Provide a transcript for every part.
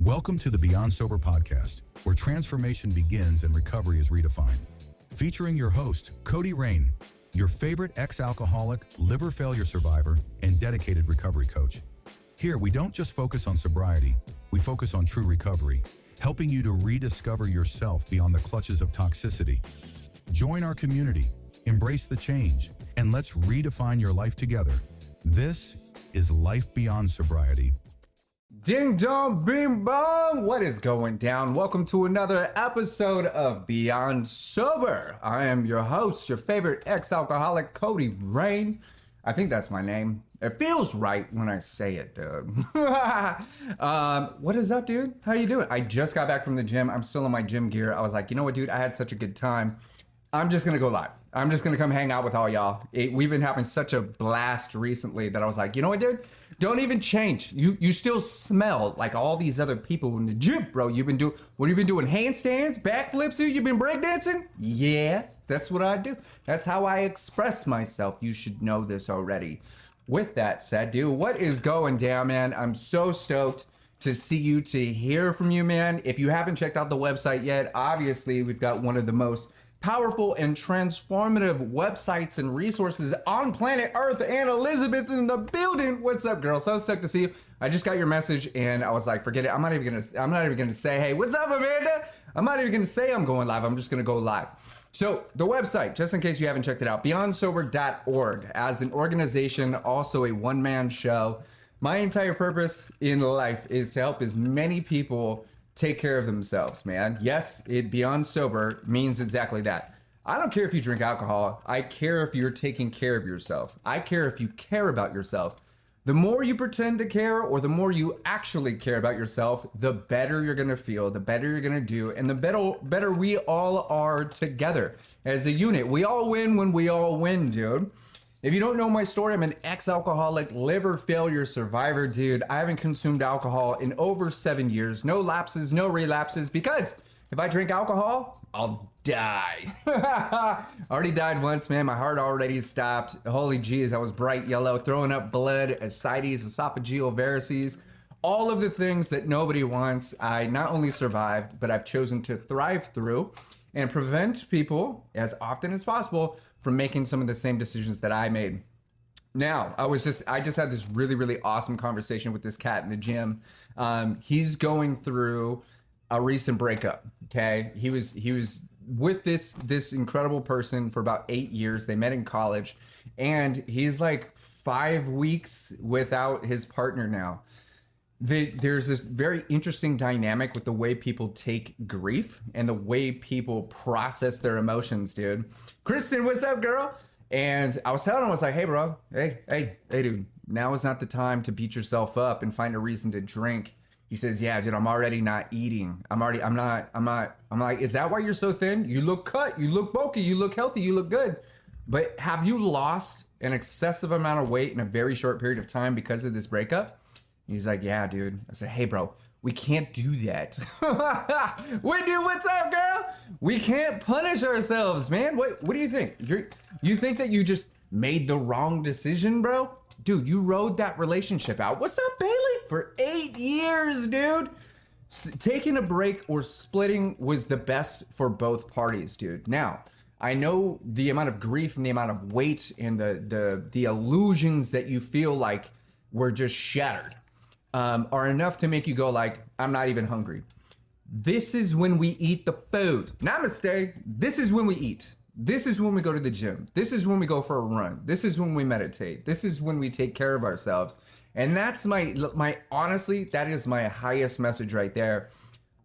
Welcome to the Beyond Sober podcast, where transformation begins and recovery is redefined. Featuring your host, Kohdi Rayne, your favorite ex-alcoholic, liver failure survivor, and dedicated recovery coach. Here, we don't just focus on sobriety, we focus on true recovery, helping you to rediscover yourself beyond the clutches of toxicity. Join our community, embrace the change, and let's redefine your life together. This is Life Beyond Sobriety. Ding dong, bing bong. What is going down? Welcome to another episode of Beyond Sober. I am your host, your favorite ex-alcoholic, Kohdi Rayne. I think that's my name. It feels right when I say it, dude. What is up, dude? How you doing? I just got back from the gym. I'm still in my gym gear. I was like, you know what, dude? I had such a good time. I'm just going to go live. I'm just going to come hang out with all y'all. We've been having such a blast recently that I was like, you know what, dude? Don't even change. You still smell like all these other people in the gym, bro. What have you been doing? Handstands, backflips, dude? You've been breakdancing? Yes, that's what I do. That's how I express myself. You should know this already. With that said, dude, what is going down, man? I'm so stoked to see you, to hear from you, man. If you haven't checked out the website yet, obviously we've got one of the most powerful and transformative websites and resources on planet Earth, and Elizabeth in the building. What's up, girl? So stoked to see you. I just got your message and I was like, forget it. I'm not even gonna say, hey, what's up, Amanda? I'm not even gonna say I'm going live. I'm just gonna go live. So the website, just in case you haven't checked it out, beyondsober.org. As an organization, also a one-man show. My entire purpose in life is to help as many people take care of themselves, man. Yes, Beyond Sober means exactly that. I don't care if you drink alcohol. I care if you're taking care of yourself. I care if you care about yourself. The more you pretend to care, or the more you actually care about yourself, the better you're gonna feel, the better you're gonna do, and the better we all are together as a unit. We all win when we all win, dude. If you don't know my story, I'm an ex-alcoholic, liver failure survivor, dude. I haven't consumed alcohol in over 7 years. No lapses, no relapses, because if I drink alcohol, I'll die. Already died once, man. My heart already stopped. Holy jeez, I was bright yellow, throwing up blood, ascites, esophageal varices, all of the things that nobody wants. I not only survived, but I've chosen to thrive through and prevent people, as often as possible, from making some of the same decisions that I made. Now, I just had this really, really awesome conversation with this cat in the gym. He's going through a recent breakup, okay? He was with this incredible person for about 8 years. They met in college, and he's like 5 weeks without his partner now. There's this very interesting dynamic with the way people take grief and the way people process their emotions, dude. Kristen, what's up, girl? And I was telling him, I was like, hey, bro, hey, dude, now is not the time to beat yourself up and find a reason to drink. He says, yeah, dude, I'm already not eating. I'm like, is that why you're so thin? You look cut, you look bulky, you look healthy, you look good. But have you lost an excessive amount of weight in a very short period of time because of this breakup? He's like, yeah, dude. I said, hey, bro, we can't do that. Wait, dude, what's up, girl? We can't punish ourselves, man. What do you think? You think that you just made the wrong decision, bro? Dude, you rode that relationship out. What's up, Bailey? For 8 years, dude. Taking a break or splitting was the best for both parties, dude. Now, I know the amount of grief and the amount of weight and the illusions that you feel like were just shattered. Are enough to make you go like, I'm not even hungry. This is when we eat the food. Namaste. This is when we eat. This is when we go to the gym. This is when we go for a run. This is when we meditate. This is when we take care of ourselves. And that's my honestly, that is my highest message right there.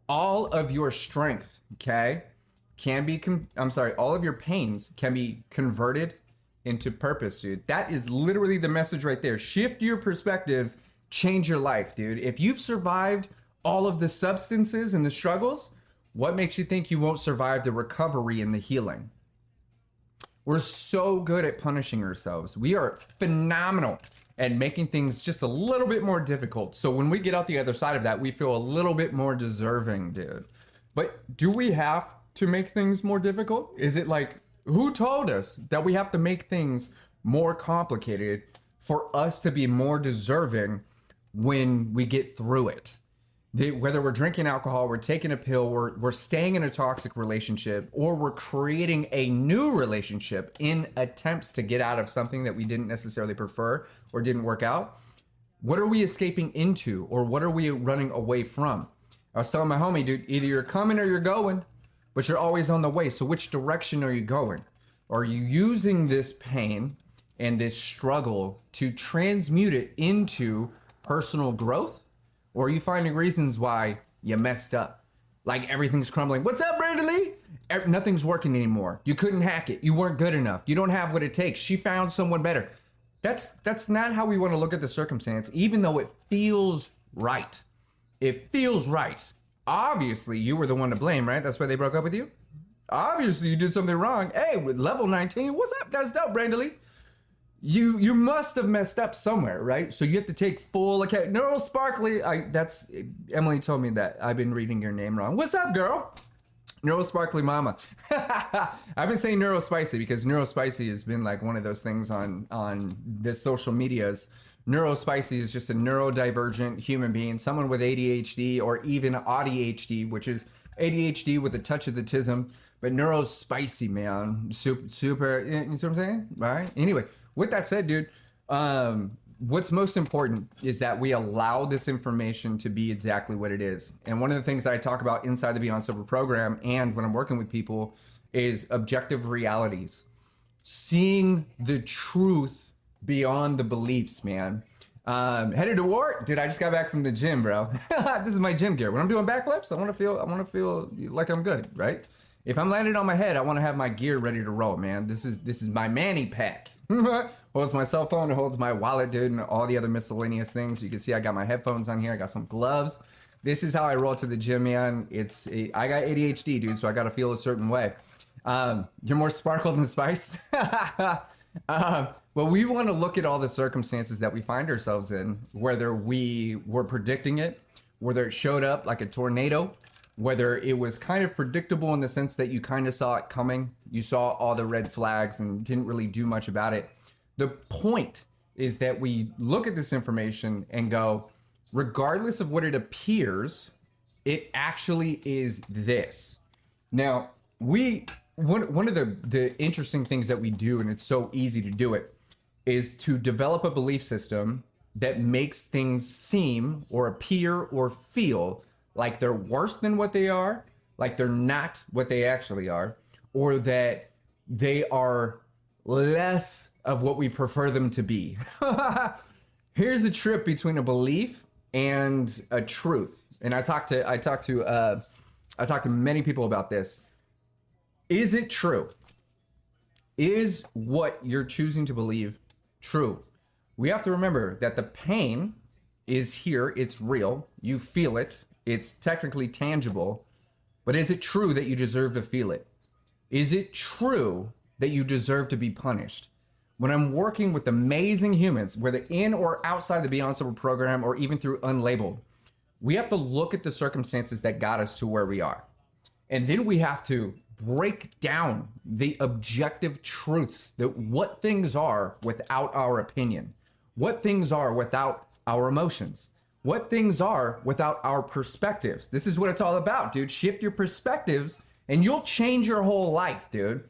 All of your strength, okay, all of your pains can be converted into purpose, dude. That is literally the message right there. Shift your perspectives. Change your life, dude. If you've survived all of the substances and the struggles, what makes you think you won't survive the recovery and the healing? We're so good at punishing ourselves. We are phenomenal at making things just a little bit more difficult. So when we get out the other side of that, we feel a little bit more deserving, dude. But do we have to make things more difficult? Is it like, who told us that we have to make things more complicated for us to be more deserving when we get through it? Whether we're drinking alcohol, we're taking a pill, we're staying in a toxic relationship, or we're creating a new relationship in attempts to get out of something that we didn't necessarily prefer or didn't work out. What are we escaping into, or what are we running away from? I was telling my homie, dude, either you're coming or you're going, but you're always on the way. So which direction are you going? Are you using this pain and this struggle to transmute it into personal growth? Or are you finding reasons why you messed up? Like everything's crumbling. What's up, Brandon Lee? Nothing's working anymore. You couldn't hack it. You weren't good enough. You don't have what it takes. She found someone better. That's not how we want to look at the circumstance, even though it feels right. It feels right. Obviously, you were the one to blame, right? That's why they broke up with you? Obviously, you did something wrong. Hey, with level 19, what's up? That's dope, Brandon Lee. You must have messed up somewhere, right? So you have to take full account. Neural Sparkly, that's Emily told me that. I've been reading your name wrong. What's up, girl? Neuro Sparkly Mama. I've been saying Neuro Spicy because Neuro Spicy has been like one of those things on the social medias. Neuro Spicy is just a neurodivergent human being, someone with ADHD or even ADHD, which is ADHD with a touch of the tism. But Neuro Spicy, man, super, you know what I'm saying? Right? Anyway, with that said, dude, what's most important is that we allow this information to be exactly what it is. And one of the things that I talk about inside the Beyond Sober program and when I'm working with people is objective realities. Seeing the truth beyond the beliefs, man. Headed to war? Dude, I just got back from the gym, bro. This is my gym gear. When I'm doing backflips, I want to feel like I'm good, right? If I'm landing on my head, I want to have my gear ready to roll, man. This is my Manny pack. Holds my cell phone, it holds my wallet, dude, and all the other miscellaneous things. You can see I got my headphones on here. I got some gloves. This is how I roll to the gym, man. I got ADHD, dude, so I got to feel a certain way. You're more sparkle than spice. But we want to look at all the circumstances that we find ourselves in, whether we were predicting it, whether it showed up like a tornado, whether it was kind of predictable in the sense that you kind of saw it coming, you saw all the red flags and didn't really do much about it. The point is that we look at this information and go, regardless of what it appears, it actually is this. Now, one of the interesting things that we do, and it's so easy to do it, is to develop a belief system that makes things seem or appear or feel like they're worse than what they are, like they're not what they actually are, or that they are less of what we prefer them to be. Here's a trip between a belief and a truth. And I talked to many people about this. Is it true? Is what you're choosing to believe true? We have to remember that the pain is here, it's real, you feel it, it's technically tangible, but is it true that you deserve to feel it? Is it true that you deserve to be punished? When I'm working with amazing humans, whether in or outside the Beyond Sober program or even through Unlabeled, we have to look at the circumstances that got us to where we are. And then we have to break down the objective truths that what things are without our opinion, what things are without our emotions, what things are without our perspectives. This is what it's all about, dude. Shift your perspectives and you'll change your whole life, dude.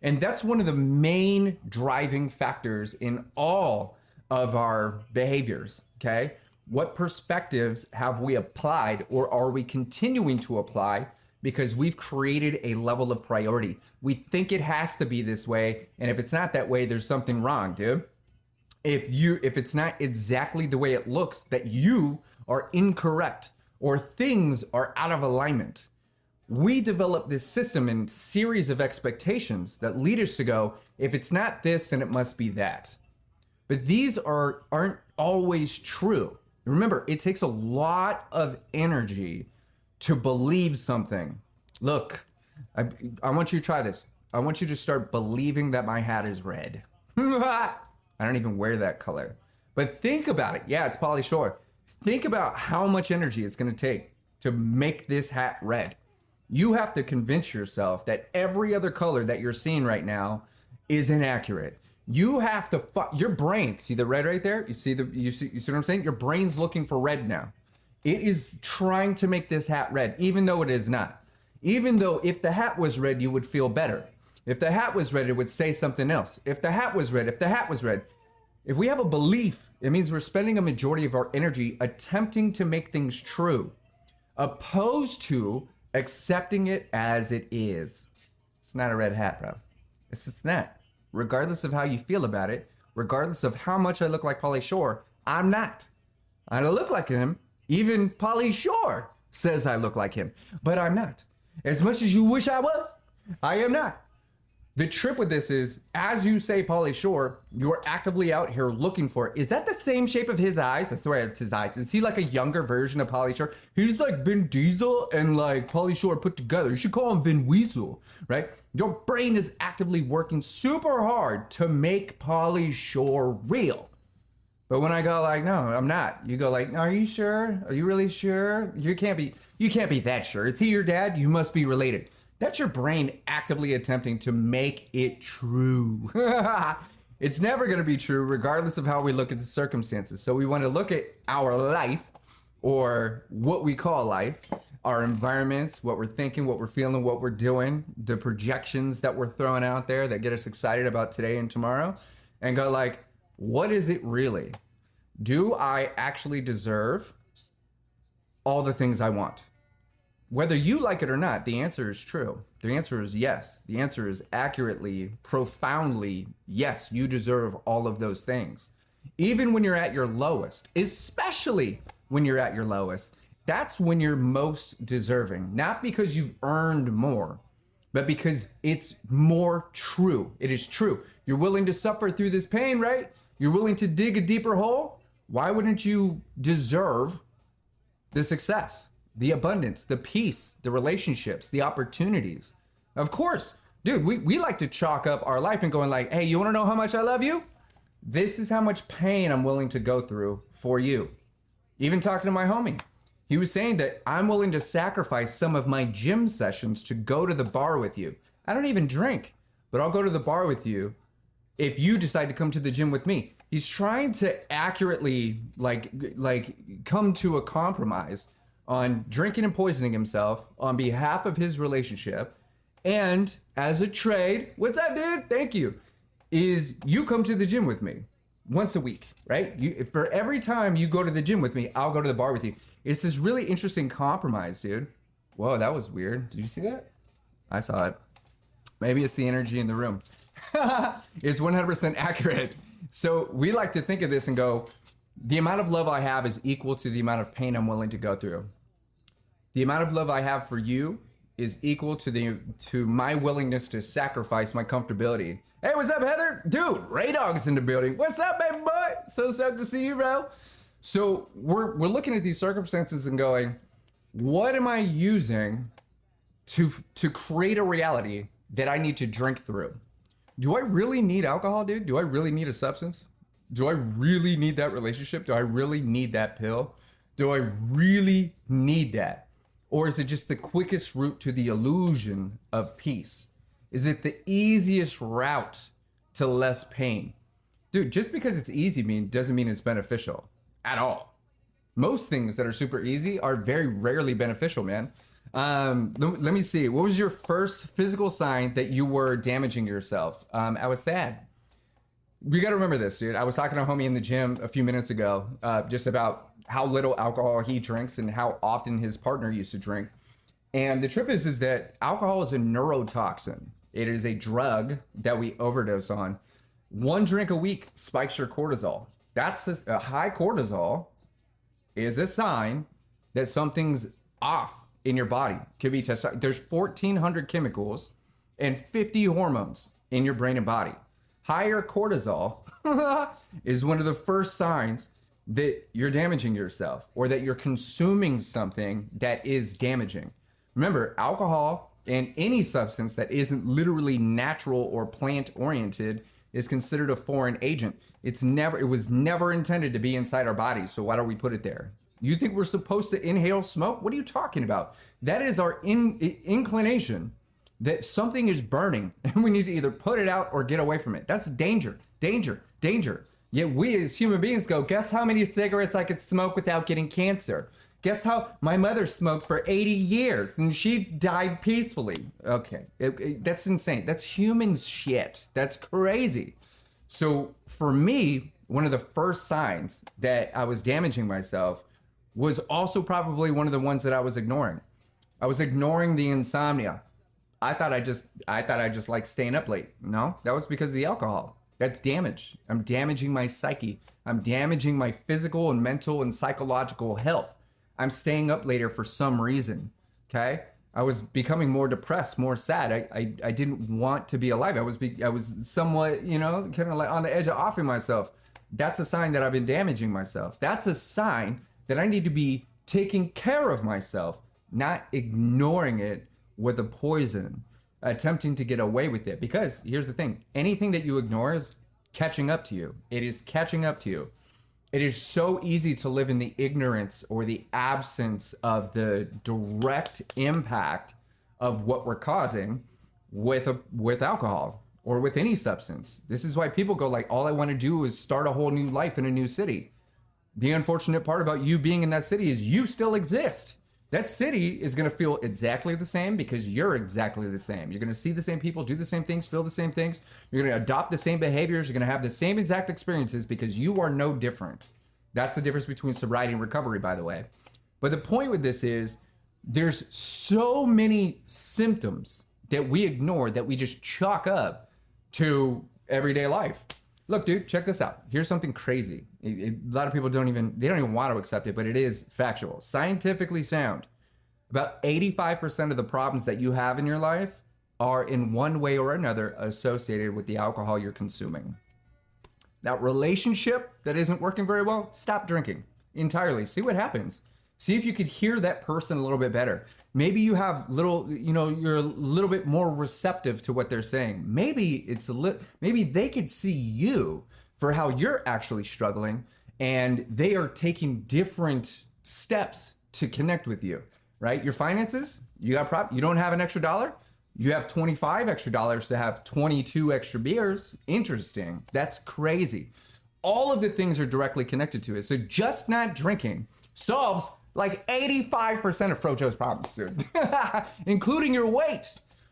And that's one of the main driving factors in all of our behaviors, okay? What perspectives have we applied or are we continuing to apply because we've created a level of priority? We think it has to be this way, and if it's not that way, there's something wrong, dude. If it's not exactly the way it looks, that you are incorrect or things are out of alignment. We develop this system and series of expectations that lead us to go, if it's not this, then it must be that. But these aren't always true. Remember, it takes a lot of energy to believe something. Look, I want you to try this. I want you to start believing that my hat is red. I don't even wear that color. But think about it. Yeah, it's Pauly Shore. Think about how much energy it's going to take to make this hat red. You have to convince yourself that every other color that you're seeing right now is inaccurate. You have to your brain, see the red right there? You see what I'm saying? Your brain's looking for red now. It is trying to make this hat red, even though it is not. Even though if the hat was red, you would feel better. If the hat was red, it would say something else. If the hat was red, if we have a belief, it means we're spending a majority of our energy attempting to make things true, opposed to accepting it as it is. It's not a red hat, bro. It's just not. Regardless of how you feel about it, regardless of how much I look like Pauly Shore, I'm not. I don't look like him. Even Pauly Shore says I look like him, but I'm not. As much as you wish I was, I am not. The trip with this is, as you say Pauly Shore, you're actively out here looking for it. Is that the same shape of his eyes? I swear it's his eyes. Is he like a younger version of Pauly Shore? He's like Vin Diesel and like Pauly Shore put together. You should call him Vin Weasel, right? Your brain is actively working super hard to make Pauly Shore real. But when I go like, no, I'm not. You go like, are you sure? Are you really sure? You can't be that sure. Is he your dad? You must be related. That's your brain actively attempting to make it true. It's never going to be true regardless of how we look at the circumstances. So we want to look at our life, or what we call life, our environments, what we're thinking, what we're feeling, what we're doing, the projections that we're throwing out there that get us excited about today and tomorrow, and go like, what is it really? Do I actually deserve all the things I want? Whether you like it or not, the answer is true. The answer is yes. The answer is accurately, profoundly, yes, you deserve all of those things. Even when you're at your lowest, especially when you're at your lowest, that's when you're most deserving. Not because you've earned more, but because it's more true. It is true. You're willing to suffer through this pain, right? You're willing to dig a deeper hole? Why wouldn't you deserve the success, the abundance, the peace, the relationships, the opportunities? Of course, dude, we like to chalk up our life and going like, hey, you want to know how much I love you? This is how much pain I'm willing to go through for you. Even talking to my homie, he was saying that I'm willing to sacrifice some of my gym sessions to go to the bar with you. I don't even drink, but I'll go to the bar with you if you decide to come to the gym with me. He's trying to accurately like come to a compromise on drinking and poisoning himself on behalf of his relationship. And as a trade, what's up, dude? Thank you. Is you come to the gym with me once a week, right? For every time you go to the gym with me, I'll go to the bar with you. It's this really interesting compromise, dude. Whoa, that was weird. Did you see that? I saw it. Maybe it's the energy in the room. It's 100% accurate. So we like to think of this and go, the amount of love I have is equal to the amount of pain I'm willing to go through. The amount of love I have for you is equal to my willingness to sacrifice my comfortability. Hey, what's up, Heather? Dude, Ray Dog's in the building. What's up, baby boy? So stoked to see you, bro. So we're looking at these circumstances and going, what am I using to create a reality that I need to drink through? Do I really need alcohol, dude? Do I really need a substance? Do I really need that relationship? Do I really need that pill? Do I really need that? Or is it just the quickest route to the illusion of peace? Is it the easiest route to less pain? Dude, just because it's easy doesn't mean it's beneficial at all. Most things that are super easy are very rarely beneficial, man. Let me see. What was your first physical sign that you were damaging yourself? I was sad. We got to remember this, dude. I was talking to a homie in the gym a few minutes ago, just about how little alcohol he drinks and how often his partner used to drink. And the trip is that alcohol is a neurotoxin. It is a drug that we overdose on. One drink a week spikes your cortisol. That's a high cortisol is a sign that something's off in your body. Could be testosterone. There's 1,400 chemicals and 50 hormones in your brain and body. Higher cortisol is one of the first signs that you're damaging yourself or that you're consuming something that is damaging. Remember, alcohol and any substance that isn't literally natural or plant oriented is considered a foreign agent. It was never intended to be inside our bodies. So why don't we put it there? You think we're supposed to inhale smoke? What are you talking about? That is our inclination that something is burning and we need to either put it out or get away from it. That's danger, danger, danger. Yet we as human beings go, guess how many cigarettes I could smoke without getting cancer? Guess how? My mother smoked for 80 years and she died peacefully. Okay, that's insane. That's human shit. That's crazy. So for me, one of the first signs that I was damaging myself was also probably one of the ones that I was ignoring. I was ignoring the insomnia. I thought I just like staying up late. No, that was because of the alcohol. That's damage. I'm damaging my psyche. I'm damaging my physical and mental and psychological health. I'm staying up later for some reason. Okay? I was becoming more depressed, more sad. I didn't want to be alive. I was somewhat, kind of like on the edge of offing myself. That's a sign that I've been damaging myself. That's a sign that I need to be taking care of myself, not ignoring it with a poison, attempting to get away with it. Because here's the thing, anything that you ignore is catching up to you. It is catching up to you. It is so easy to live in the ignorance or the absence of the direct impact of what we're causing with alcohol or with any substance. This is why people go like, all I want to do is start a whole new life in a new city. The unfortunate part about you being in that city is you still exist. That city is going to feel exactly the same because you're exactly the same. You're going to see the same people, do the same things, feel the same things. You're going to adopt the same behaviors. You're going to have the same exact experiences because you are no different. That's the difference between sobriety and recovery, by the way. But the point with this is there's so many symptoms that we ignore that we just chalk up to everyday life. Look, dude, check this out. Here's something crazy. A lot of people don't even want to accept it, but it is factual. Scientifically sound. About 85% of the problems that you have in your life are in one way or another associated with the alcohol you're consuming. That relationship that isn't working very well, stop drinking entirely. See what happens. See if you could hear that person a little bit better. Maybe you have you're a little bit more receptive to what they're saying. Maybe maybe they could see you for how you're actually struggling and they are taking different steps to connect with you, right? Your finances, you don't have an extra dollar. You have 25 extra dollars to have 22 extra beers. Interesting. That's crazy. All of the things are directly connected to it. So just not drinking solves like 85% of Frojo's problems, dude, including your weight.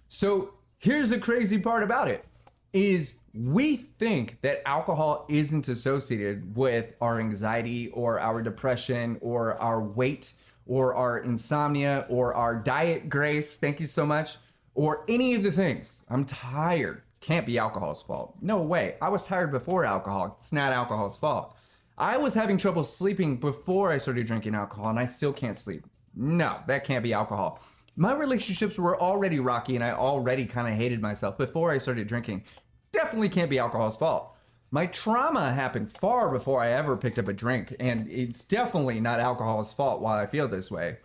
So here's the crazy part about it is we think that alcohol isn't associated with our anxiety or our depression or our weight or our insomnia or our diet, Grace, thank you so much, or any of the things. I'm tired. Can't be alcohol's fault. No way. I was tired before alcohol. It's not alcohol's fault. I was having trouble sleeping before I started drinking alcohol and I still can't sleep. No, that can't be alcohol. My relationships were already rocky and I already kind of hated myself before I started drinking. Definitely can't be alcohol's fault. My trauma happened far before I ever picked up a drink, and it's definitely not alcohol's fault why I feel this way.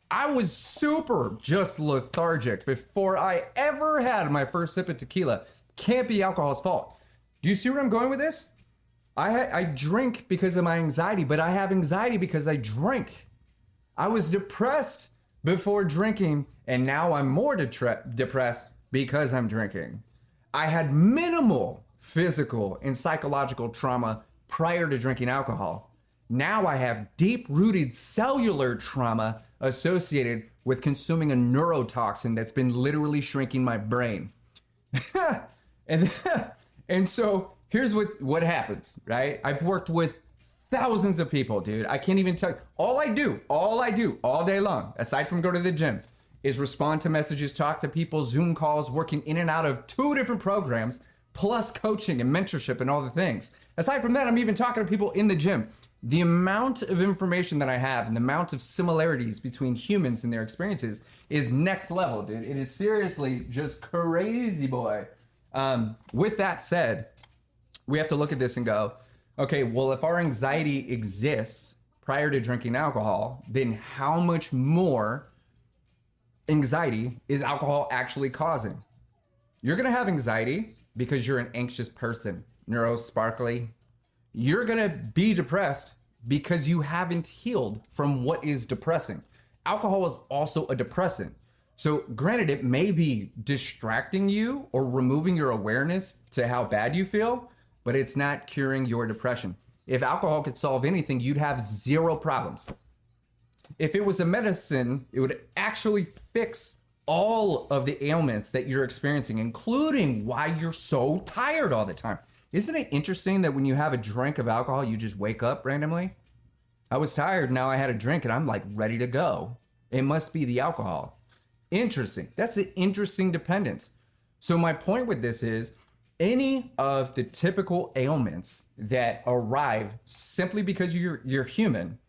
I was super just lethargic before I ever had my first sip of tequila. Can't be alcohol's fault. Do you see where I'm going with this? I drink because of my anxiety, but I have anxiety because I drink. I was depressed before drinking, and now I'm more depressed because I'm drinking. I had minimal physical and psychological trauma prior to drinking alcohol. Now I have deep-rooted cellular trauma associated with consuming a neurotoxin that's been literally shrinking my brain. And so here's what happens, right? I've worked with thousands of people, dude. I can't even tell you. All I do all day long, aside from go to the gym, is respond to messages, talk to people, Zoom calls, working in and out of 2 different programs, plus coaching and mentorship and all the things. Aside from that, I'm even talking to people in the gym. The amount of information that I have and the amount of similarities between humans and their experiences is next level, dude. It is seriously just crazy, boy. With that said, we have to look at this and go, okay, well, if our anxiety exists prior to drinking alcohol, then how much more anxiety is alcohol actually causing? You're going to have anxiety because you're an anxious person, neurosparkly. You're going to be depressed because you haven't healed from what is depressing. Alcohol is also a depressant. So granted, it may be distracting you or removing your awareness to how bad you feel, but it's not curing your depression. If alcohol could solve anything, you'd have 0 problems. If it was a medicine, it would actually fix all of the ailments that you're experiencing, including why you're so tired all the time. Isn't it interesting that when you have a drink of alcohol, you just wake up randomly? I was tired, now I had a drink and I'm like ready to go. It must be the alcohol. Interesting. That's an interesting dependence. So my point with this is any of the typical ailments that arrive simply because you're human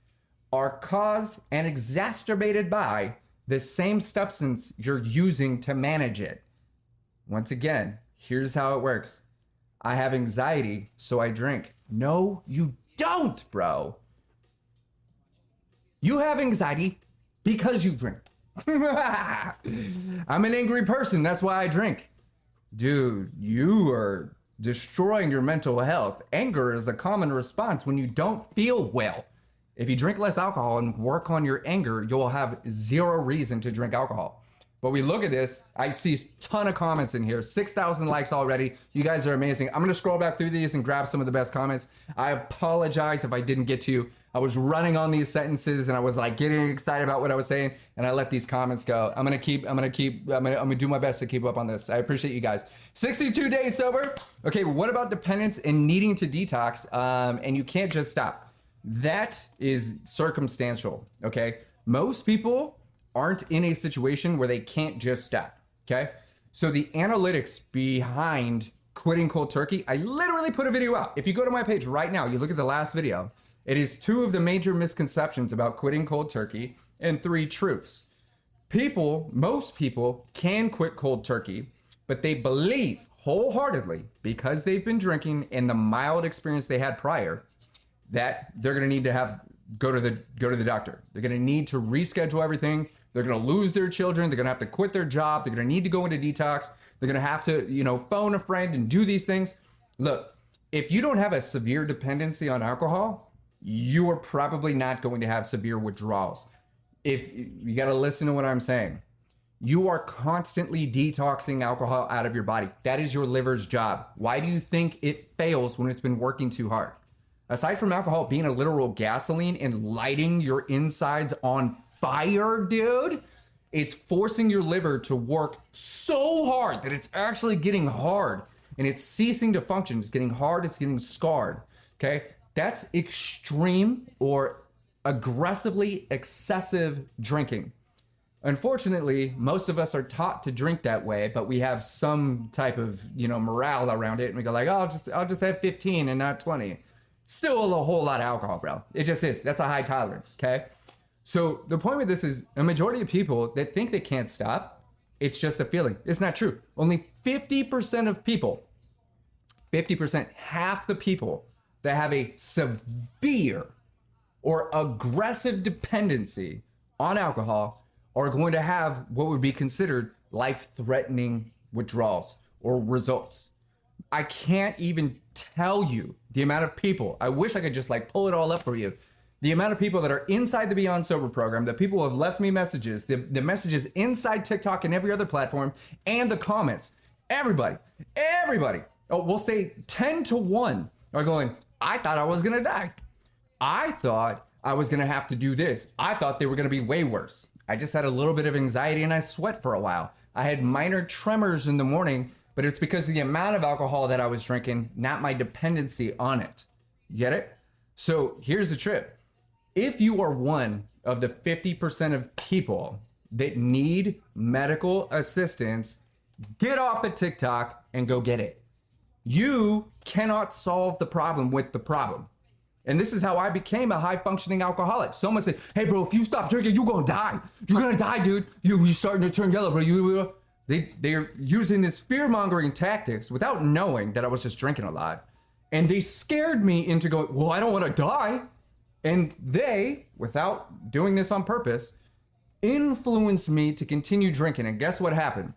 are caused and exacerbated by the same substance you're using to manage it. Once again, here's how it works. I have anxiety, so I drink. No, you don't, bro. You have anxiety because you drink. I'm an angry person, that's why I drink. Dude, you are destroying your mental health. Anger is a common response when you don't feel well. If you drink less alcohol and work on your anger, you'll have zero reason to drink alcohol. But we look at this, I see a ton of comments in here, 6,000 likes already. You guys are amazing. I'm gonna scroll back through these and grab some of the best comments. I apologize if I didn't get to you. I was running on these sentences and I was like getting excited about what I was saying and I let these comments go. I'm gonna do my best to keep up on this. I appreciate you guys. 62 days sober. Okay, what about dependence and needing to detox? And you can't just stop. That is circumstantial, okay? Most people aren't in a situation where they can't just stop, okay? So the analytics behind quitting cold turkey, I literally put a video out. If you go to my page right now, you look at the last video, it is 2 of the major misconceptions about quitting cold turkey and 3 truths. Most people can quit cold turkey, but they believe wholeheartedly, because they've been drinking and the mild experience they had prior, that they're gonna need to go to the doctor. They're gonna need to reschedule everything. They're gonna lose their children. They're gonna have to quit their job. They're gonna need to go into detox. They're gonna have to, phone a friend and do these things. Look, if you don't have a severe dependency on alcohol, you are probably not going to have severe withdrawals. If you gotta listen to what I'm saying. You are constantly detoxing alcohol out of your body. That is your liver's job. Why do you think it fails when it's been working too hard? Aside from alcohol being a literal gasoline and lighting your insides on fire, dude, it's forcing your liver to work so hard that it's actually getting hard and it's ceasing to function. It's getting hard, it's getting scarred, okay? That's extreme or aggressively excessive drinking. Unfortunately, most of us are taught to drink that way, but we have some type of, morale around it and we go like, oh, I'll just have 15 and not 20. Still a whole lot of alcohol, bro. It just is. That's a high tolerance, okay? So the point with this is a majority of people that think they can't stop, it's just a feeling. It's not true. Only 50% of people, 50%, half the people that have a severe or aggressive dependency on alcohol are going to have what would be considered life-threatening withdrawals or results. I can't even tell you the amount of people, I wish I could just pull it all up for you. The amount of people that are inside the Beyond Sober program, the people who have left me messages, the messages inside TikTok and every other platform, and the comments. Everybody, we'll say 10 to 1 are going, I thought I was gonna die. I thought I was gonna have to do this. I thought they were gonna be way worse. I just had a little bit of anxiety and I sweat for a while. I had minor tremors in the morning, but it's because of the amount of alcohol that I was drinking, not my dependency on it. You get it? So here's the trip. If you are one of the 50% of people that need medical assistance, get off of TikTok and go get it. You cannot solve the problem with the problem. And this is how I became a high-functioning alcoholic. Someone said, hey, bro, if you stop drinking, you're gonna die. You're gonna die, dude. You're starting to turn yellow, bro. They're using this fear-mongering tactics without knowing that I was just drinking a lot. And they scared me into going, well, I don't want to die. And they, without doing this on purpose, influenced me to continue drinking. And guess what happened?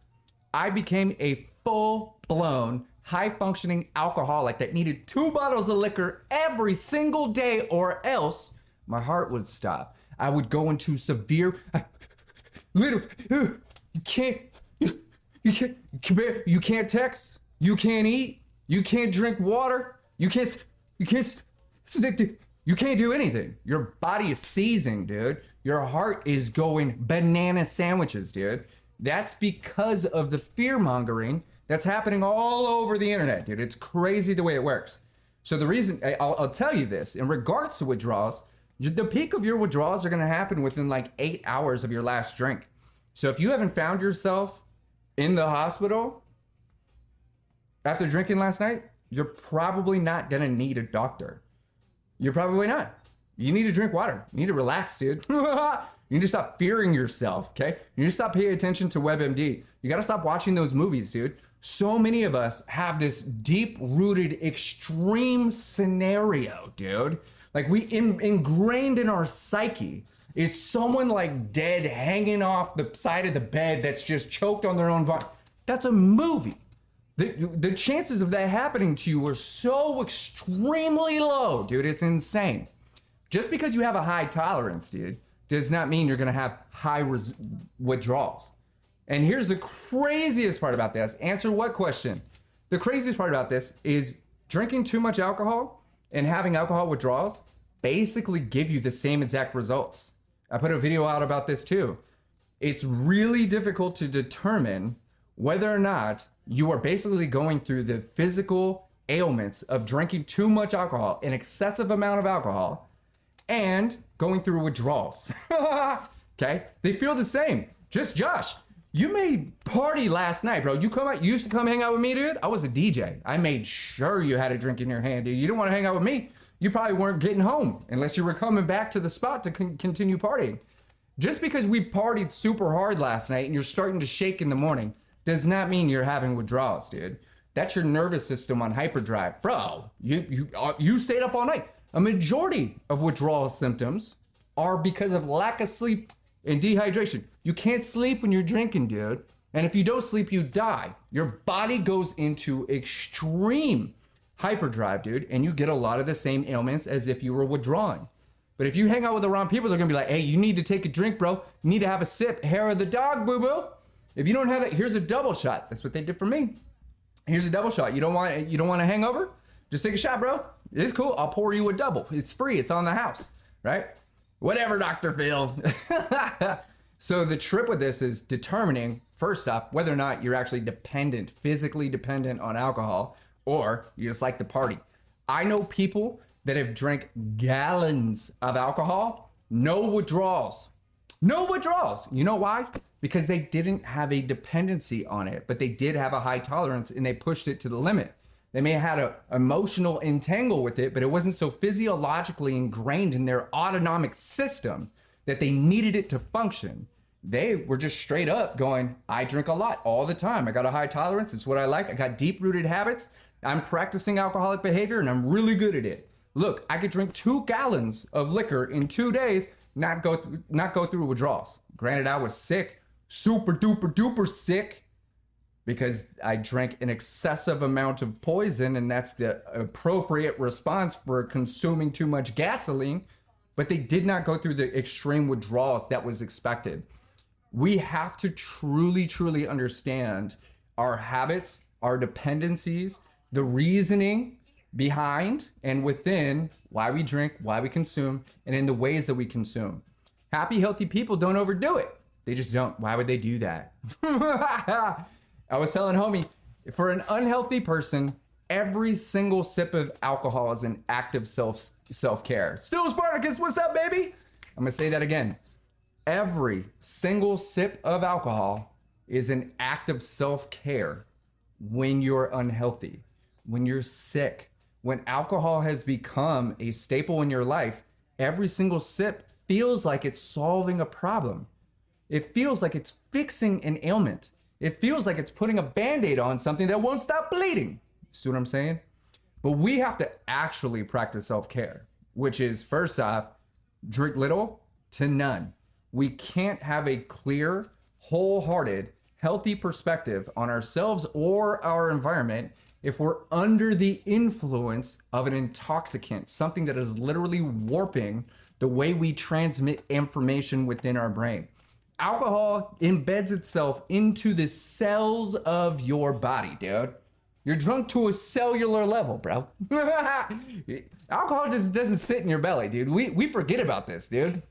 I became a full-blown, high-functioning alcoholic that needed 2 bottles of liquor every single day, or else my heart would stop. I would go into severe, you can't text, you can't eat, you can't drink water, you can't You can't do anything. Your body is seizing, dude. Your heart is going banana sandwiches, dude. That's because of the fear mongering that's happening all over the internet, dude. It's crazy the way it works. So the reason, I'll tell you this, in regards to withdrawals, the peak of your withdrawals are going to happen within like 8 hours of your last drink. So if you haven't found yourself in the hospital after drinking last night, you're probably not going to need a doctor. You're probably not. You need to drink water. You need to relax, dude. You need to stop fearing yourself, okay? You need to stop paying attention to WebMD. You got to stop watching those movies, dude. So many of us have this deep-rooted extreme scenario, dude. Like ingrained in our psyche is someone like dead hanging off the side of the bed that's just choked on their own vomit. That's a movie. The chances of that happening to you are so extremely low, dude. It's insane. Just because you have a high tolerance, dude, does not mean you're going to have high withdrawals. And here's the craziest part about this. Answer what question? The craziest part about this is drinking too much alcohol and having alcohol withdrawals basically give you the same exact results. I put a video out about this too. It's really difficult to determine whether or not you are basically going through the physical ailments of drinking too much alcohol, an excessive amount of alcohol, and going through withdrawals. Okay? They feel the same. Just Josh, you made party last night, bro. You used to come hang out with me, dude. I was a DJ. I made sure you had a drink in your hand, dude. You didn't want to hang out with me. You probably weren't getting home unless you were coming back to the spot to continue partying. Just because we partied super hard last night and you're starting to shake in the morning does not mean you're having withdrawals, dude. That's your nervous system on hyperdrive. Bro, you stayed up all night. A majority of withdrawal symptoms are because of lack of sleep and dehydration. You can't sleep when you're drinking, dude. And if you don't sleep, you die. Your body goes into extreme hyperdrive, dude, and you get a lot of the same ailments as if you were withdrawing. But if you hang out with the wrong people, they're gonna be like, hey, you need to take a drink, bro. You need to have a sip. Hair of the dog, boo-boo. If you don't have it, here's a double shot. That's what they did for me. Here's a double shot. You don't want a hangover? Just take a shot, bro. It's cool. I'll pour you a double. It's free. It's on the house, right? Whatever, Dr. Phil. So the trip with this is determining, first off, whether or not you're actually dependent, physically dependent on alcohol, or you just like to party. I know people that have drank gallons of alcohol, no withdrawals. No withdrawals. You know why? Because they didn't have a dependency on it, but they did have a high tolerance and they pushed it to the limit. They may have had an emotional entangle with it, but it wasn't so physiologically ingrained in their autonomic system that they needed it to function. They were just straight up going, I drink a lot all the time. I got a high tolerance. It's what I like. I got deep-rooted habits. I'm practicing alcoholic behavior and I'm really good at it. Look, I could drink 2 gallons of liquor in 2 days, not go through withdrawals. Granted, I was sick, super duper duper sick, because I drank an excessive amount of poison, and that's the appropriate response for consuming too much gasoline, but they did not go through the extreme withdrawals that was expected. We have to truly, truly understand our habits, our dependencies, the reasoning behind and within why we drink, why we consume, and in the ways that we consume. Happy, healthy people don't overdo it. They just don't. Why would they do that? I was telling homie, for an unhealthy person, every single sip of alcohol is an act of self-care. Still Spartacus, what's up, baby? I'm gonna say that again. Every single sip of alcohol is an act of self-care when you're unhealthy, when you're sick, when alcohol has become a staple in your life. Every single sip feels like it's solving a problem. It feels like it's fixing an ailment. It feels like it's putting a Band-Aid on something that won't stop bleeding. See what I'm saying? But we have to actually practice self-care, which is, first off, drink little to none. We can't have a clear, wholehearted, healthy perspective on ourselves or our environment if we're under the influence of an intoxicant, something that is literally warping the way we transmit information within our brain. Alcohol embeds itself into the cells of your body, dude. You're drunk to a cellular level, bro. Alcohol just doesn't sit in your belly, dude. We forget about this, dude.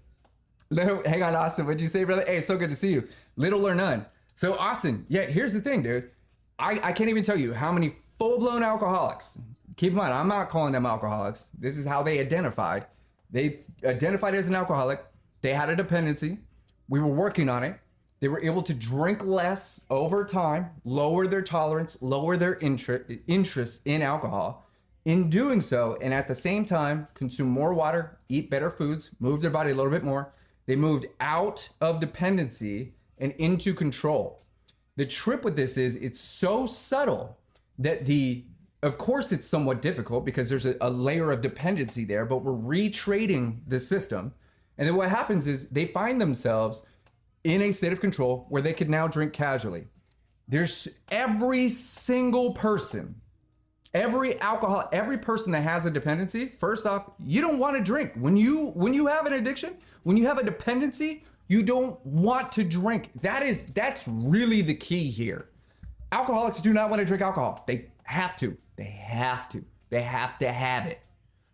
Hang on, Austin. What'd you say, brother? Hey, so good to see you. Little or none. So, Austin, yeah, here's the thing, dude. I can't even tell you how many full-blown alcoholics. Keep in mind, I'm not calling them alcoholics. This is how they identified. They identified as an alcoholic. They had a dependency. We were working on it. They were able to drink less over time, lower their tolerance, lower their interest in alcohol. In doing so, and at the same time, consume more water, eat better foods, move their body a little bit more. They moved out of dependency and into control. The trip with this is it's so subtle that of course it's somewhat difficult because there's a layer of dependency there, but we're retrading the system. And then what happens is they find themselves in a state of control where they could now drink casually. There's every single person, every person that has a dependency, first off, you don't want to drink. When you have an addiction, when you have a dependency, you don't want to drink. That's really the key here. Alcoholics do not want to drink alcohol. They have to. They have to have it.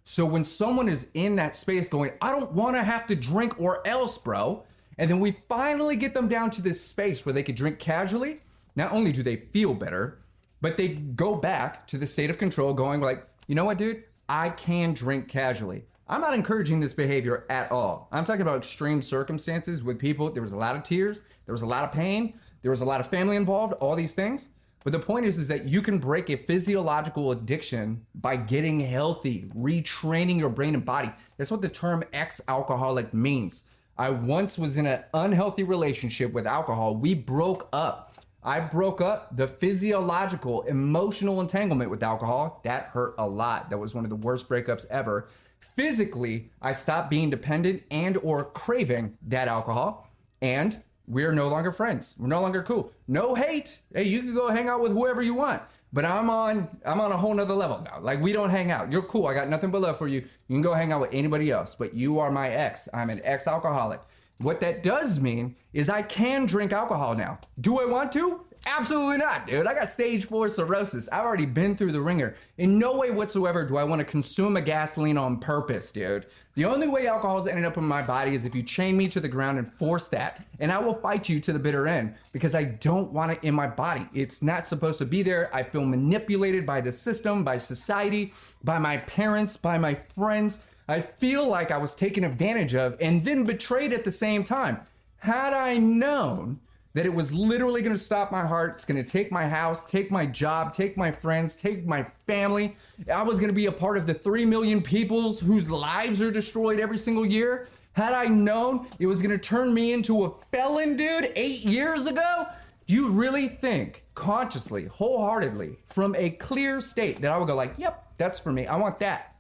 So when someone is in that space going, I don't want to have to drink or else, bro. And then we finally get them down to this space where they could drink casually. Not only do they feel better, but they go back to the state of control going like, you know what, dude? I can drink casually. I'm not encouraging this behavior at all. I'm talking about extreme circumstances with people. There was a lot of tears. There was a lot of pain. There was a lot of family involved, all these things. But the point is that you can break a physiological addiction by getting healthy, retraining your brain and body. That's what the term ex-alcoholic means. I once was in an unhealthy relationship with alcohol. We broke up. I broke up the physiological, emotional entanglement with alcohol. That hurt a lot. That was one of the worst breakups ever. Physically, I stopped being dependent and or craving that alcohol, and we're no longer friends. We're no longer cool. No hate. Hey, you can go hang out with whoever you want, but I'm on a whole nother level now. Like, we don't hang out. You're cool. I got nothing but love for you. You can go hang out with anybody else, but you are my ex. I'm an ex-alcoholic. What that does mean is I can drink alcohol now. Do I want to? Absolutely not, dude. I got stage 4 cirrhosis. I've already been through the ringer. In no way whatsoever do I want to consume a gasoline on purpose, dude. The only way alcohol's ended up in my body is if you chain me to the ground and force that. And I will fight you to the bitter end because I don't want it in my body. It's not supposed to be there. I feel manipulated by the system, by society, by my parents, by my friends. I feel like I was taken advantage of and then betrayed at the same time. Had I known that it was literally going to stop my heart, it's going to take my house, take my job, take my friends, take my family, I was going to be a part of the 3 million people whose lives are destroyed every single year. Had I known it was going to turn me into a felon, dude, 8 years ago, do you really think consciously, wholeheartedly, from a clear state that I would go like, yep, that's for me. I want that.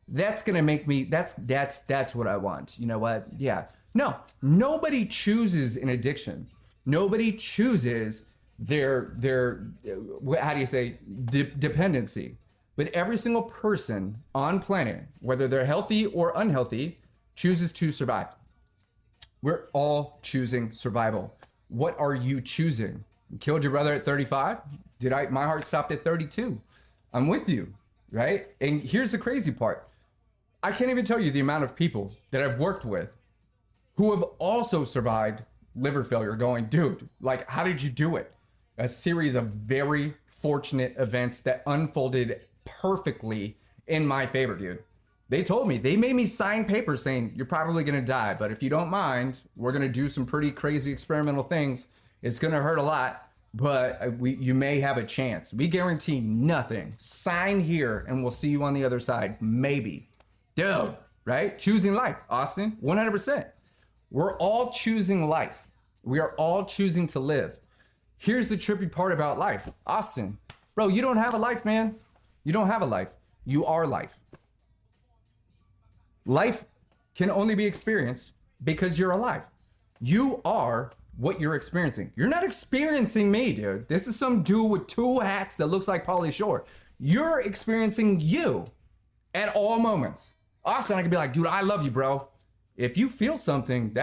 That's going to make me, that's what I want. You know what? Yeah. No, nobody chooses an addiction. Nobody chooses their how do you say, dependency. But every single person on planet, whether they're healthy or unhealthy, chooses to survive. We're all choosing survival. What are you choosing? You killed your brother at 35? My heart stopped at 32. I'm with you, right? And here's the crazy part. I can't even tell you the amount of people that I've worked with who have also survived liver failure going, dude, like, how did you do it? A series of very fortunate events that unfolded perfectly in my favor, dude. They told me, they made me sign papers saying, you're probably going to die, but if you don't mind, we're going to do some pretty crazy experimental things. It's going to hurt a lot, but you may have a chance. We guarantee nothing. Sign here and we'll see you on the other side. Maybe. Dude, right? Choosing life, Austin, 100%. We're all choosing life. We are all choosing to live. Here's the trippy part about life. Austin, bro, you don't have a life, man. You don't have a life. You are life. Life can only be experienced because you're alive. You are what you're experiencing. You're not experiencing me, dude. This is some dude with 2 hats that looks like Pauly Shore. You're experiencing you at all moments. Austin, I can be like, dude, I love you, bro. If you feel something,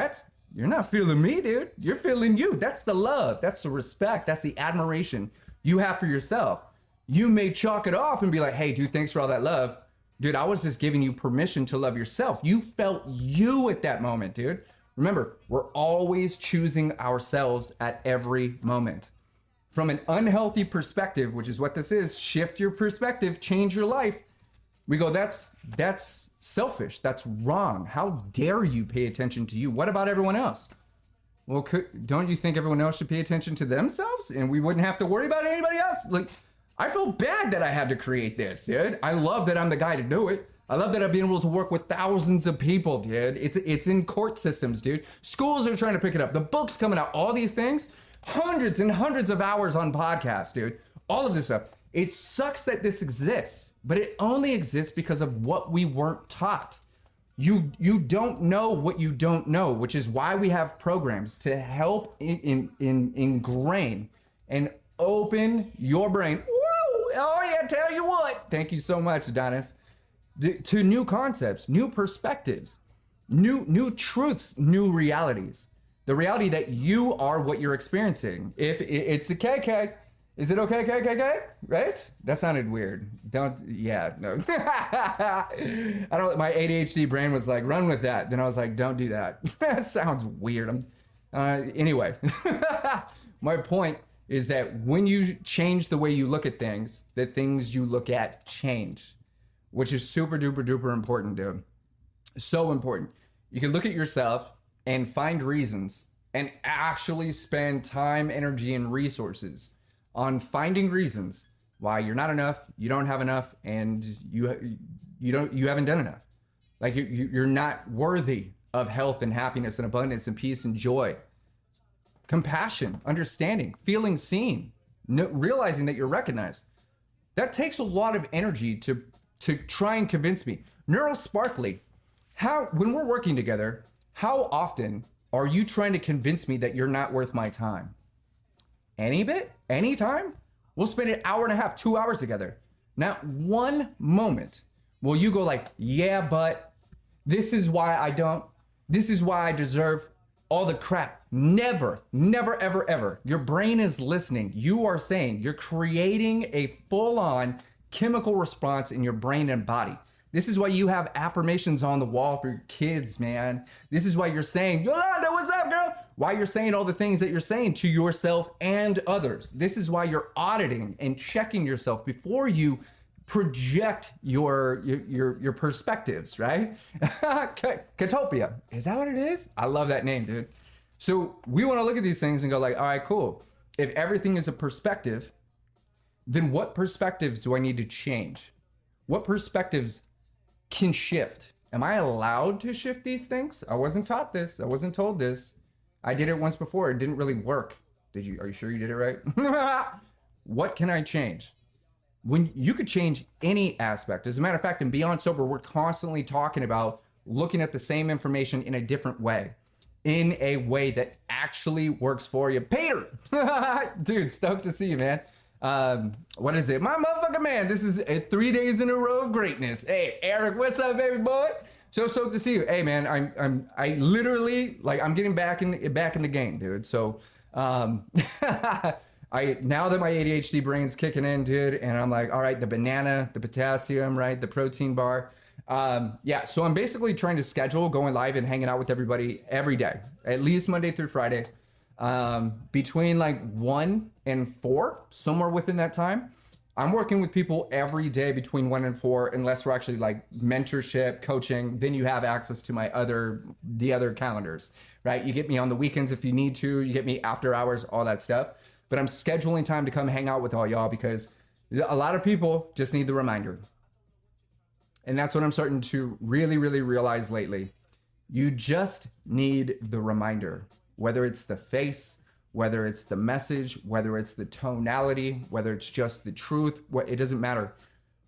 you're not feeling me, dude. You're feeling you. That's the love. That's the respect. That's the admiration you have for yourself. You may chalk it off and be like, hey, dude, thanks for all that love. Dude, I was just giving you permission to love yourself. You felt you at that moment, dude. Remember, we're always choosing ourselves at every moment. From an unhealthy perspective, which is what this is, shift your perspective, change your life. We go, that's selfish. That's wrong. How dare you pay attention to you? What about everyone else? Well, don't you think everyone else should pay attention to themselves and we wouldn't have to worry about anybody else? Like, I feel bad that I had to create this, dude. I love that I'm the guy to do it. I love that I've been able to work with thousands of people, dude. It's in court systems, dude. Schools are trying to pick it up. The book's coming out. All these things. Hundreds and hundreds of hours on podcasts, dude. All of this stuff. It sucks that this exists, but it only exists because of what we weren't taught. You don't know what you don't know, which is why we have programs to help ingrain and open your brain. Woo! Oh yeah, tell you what. Thank you so much, Adonis. To new concepts, new perspectives, new truths, new realities. The reality that you are what you're experiencing. If it's a KK, is it okay, KKK? Right? That sounded weird. No. I don't. My ADHD brain was like, run with that. Then I was like, don't do that. That sounds weird. Anyway, my point is that when you change the way you look at things, the things you look at change, which is super duper duper important, dude. So important. You can look at yourself and find reasons and actually spend time, energy, and resources on finding reasons why you're not enough, you don't have enough, and you haven't done enough. Like you're not worthy of health and happiness and abundance and peace and joy, compassion, understanding, feeling seen, realizing that you're recognized. That takes a lot of energy to try and convince me. Neurosparkly, when we're working together, how often are you trying to convince me that you're not worth my time? Any bit? Any time? We'll spend an hour and a half, 2 hours together. Not one moment will you go like, yeah, but this is why I deserve all the crap. Never, never, ever, ever. Your brain is listening. You are saying, you're creating a full-on chemical response in your brain and body. This is why you have affirmations on the wall for your kids, man. This is why you're saying, Yolanda, what's up, girl? Why you're saying all the things that you're saying to yourself and others. This is why you're auditing and checking yourself before you project your perspectives, right? Catopia. Is that what it is? I love that name, dude. So we want to look at these things and go like, all right, cool. If everything is a perspective, then what perspectives do I need to change? What perspectives can shift? Am I allowed to shift these things? I wasn't taught this. I wasn't told this. I did it once before. It didn't really work. Are you sure you did it right? What can I change? When you could change any aspect. As a matter of fact, in Beyond Sober, we're constantly talking about looking at the same information in a different way. In a way that actually works for you. Peter! Dude, stoked to see you, man. What is it? My motherfucking man. This is 3 days in a row of greatness. Hey, Eric, what's up, baby boy? So stoked to see you. Hey, man, I literally, like, I'm getting back in the game, dude. So, now that my ADHD brain's kicking in, dude, and I'm like, all right, the banana, the potassium, right, the protein bar. Yeah, so I'm basically trying to schedule going live and hanging out with everybody every day, at least Monday through Friday, between like 1 and 4, somewhere within that time. I'm working with people every day between 1 and 4, unless we're actually like mentorship, coaching. Then you have access to the other calendars, right? You get me on the weekends if you need to. You get me after hours, all that stuff. But I'm scheduling time to come hang out with all y'all because a lot of people just need the reminder. And that's what I'm starting to really, really realize lately. You just need the reminder, whether it's the face, whether it's the message, whether it's the tonality, whether it's just the truth, it doesn't matter.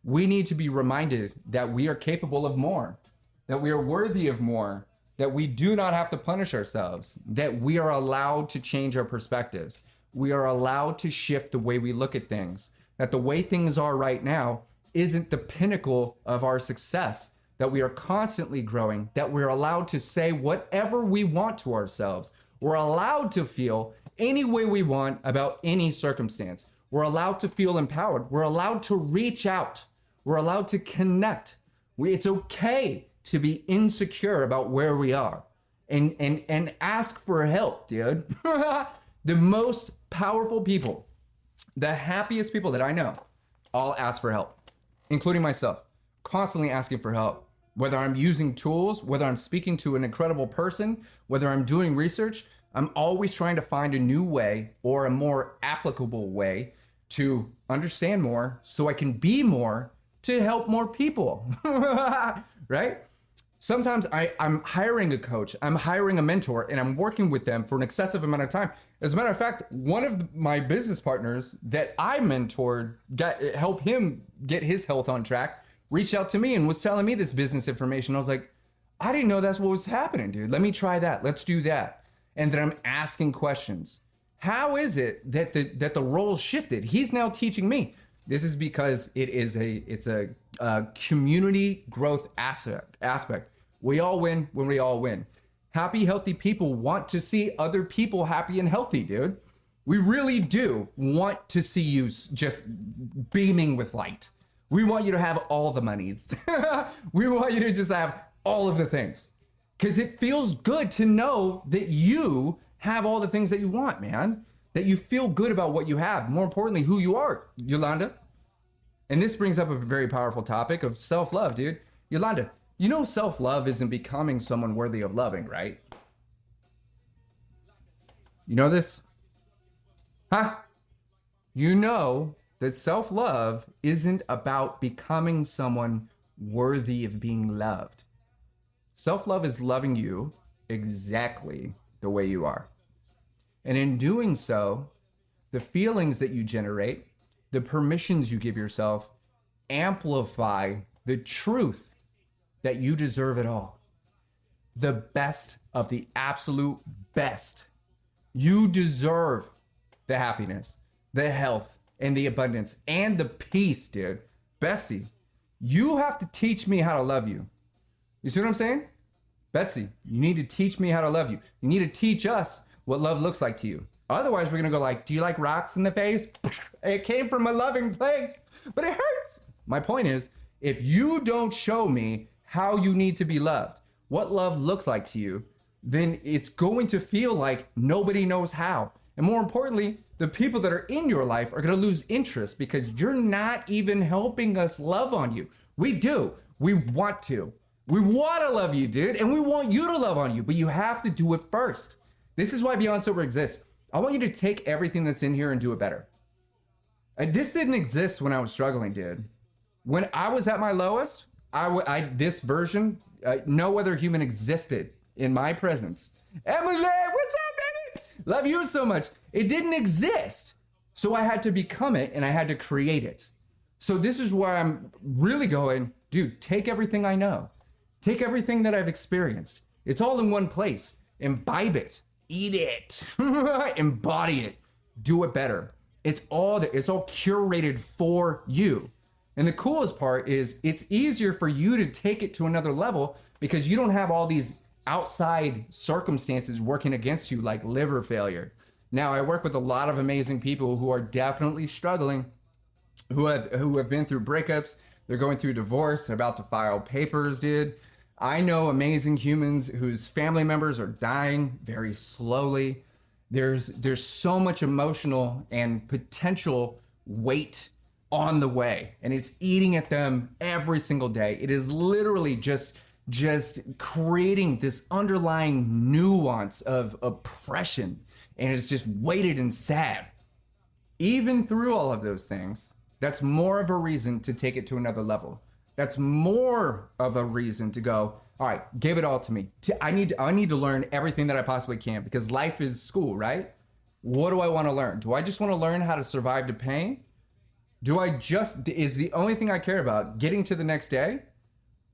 We need to be reminded that we are capable of more, that we are worthy of more, that we do not have to punish ourselves, that we are allowed to change our perspectives. We are allowed to shift the way we look at things, that the way things are right now isn't the pinnacle of our success, that we are constantly growing, that we're allowed to say whatever we want to ourselves. We're allowed to feel any way we want about any circumstance. We're We're allowed to feel empowered. We're allowed to reach out. We're allowed to connect. It's okay to be insecure about where we are and ask for help, dude. The most powerful people, the happiest people that I know, all ask for help, including myself, constantly asking for help. Whether I'm using tools, whether I'm speaking to an incredible person, whether I'm doing research, I'm always trying to find a new way or a more applicable way to understand more so I can be more to help more people, right? Sometimes I'm hiring a coach, I'm hiring a mentor, and I'm working with them for an excessive amount of time. As a matter of fact, one of my business partners that I mentored, help him get his health on track, reached out to me and was telling me this business information. I was like, I didn't know that's what was happening, dude. Let me try that. Let's do that. And then I'm asking questions. How is it that the role shifted? He's now teaching me. This is because it's a community growth aspect. We all win when we all win. Happy, healthy people want to see other people happy and healthy, dude. We really do want to see you just beaming with light. We want you to have all the monies. We want you to just have all of the things. Because it feels good to know that you have all the things that you want, man. That you feel good about what you have. More importantly, who you are, Yolanda. And this brings up a very powerful topic of self-love, dude. Yolanda, you know self-love isn't becoming someone worthy of loving, right? You know this? Huh? You know that self-love isn't about becoming someone worthy of being loved. Self-love is loving you exactly the way you are. And in doing so, the feelings that you generate, the permissions you give yourself, amplify the truth that you deserve it all. The best of the absolute best. You deserve the happiness, the health, and the abundance, and the peace, dude. Bestie, you have to teach me how to love you. You see what I'm saying? Betsy, you need to teach me how to love you. You need to teach us what love looks like to you. Otherwise, we're going to go like, do you like rocks in the face? It came from a loving place, but it hurts. My point is, if you don't show me how you need to be loved, what love looks like to you, then it's going to feel like nobody knows how. And more importantly, the people that are in your life are going to lose interest because you're not even helping us love on you. We do. We want to. We want to love you, dude. And we want you to love on you, but you have to do it first. This is why Beyond Sober exists. I want you to take everything that's in here and do it better. This didn't exist when I was struggling, dude. When I was at my lowest, this version, no other human existed in my presence. Emily, what's up, baby? Love you so much. It didn't exist. So I had to become it and I had to create it. So this is where I'm really going, dude, take everything I know. Take everything that I've experienced. It's all in one place. Imbibe it. Eat it. Embody it. Do it better. It's all curated for you. And the coolest part is it's easier for you to take it to another level because you don't have all these outside circumstances working against you like liver failure. Now, I work with a lot of amazing people who are definitely struggling, who have been through breakups. They're going through divorce, about to file papers, dude. I know amazing humans whose family members are dying very slowly. There's so much emotional and potential weight on the way, and it's eating at them every single day. It is literally just creating this underlying nuance of oppression, and it's just weighted and sad. Even through all of those things, that's more of a reason to take it to another level. That's more of a reason to go, all right, give it all to me. I need to learn everything that I possibly can because life is school, right? What do I want to learn? Do I just want to learn how to survive the pain? Is the only thing I care about getting to the next day?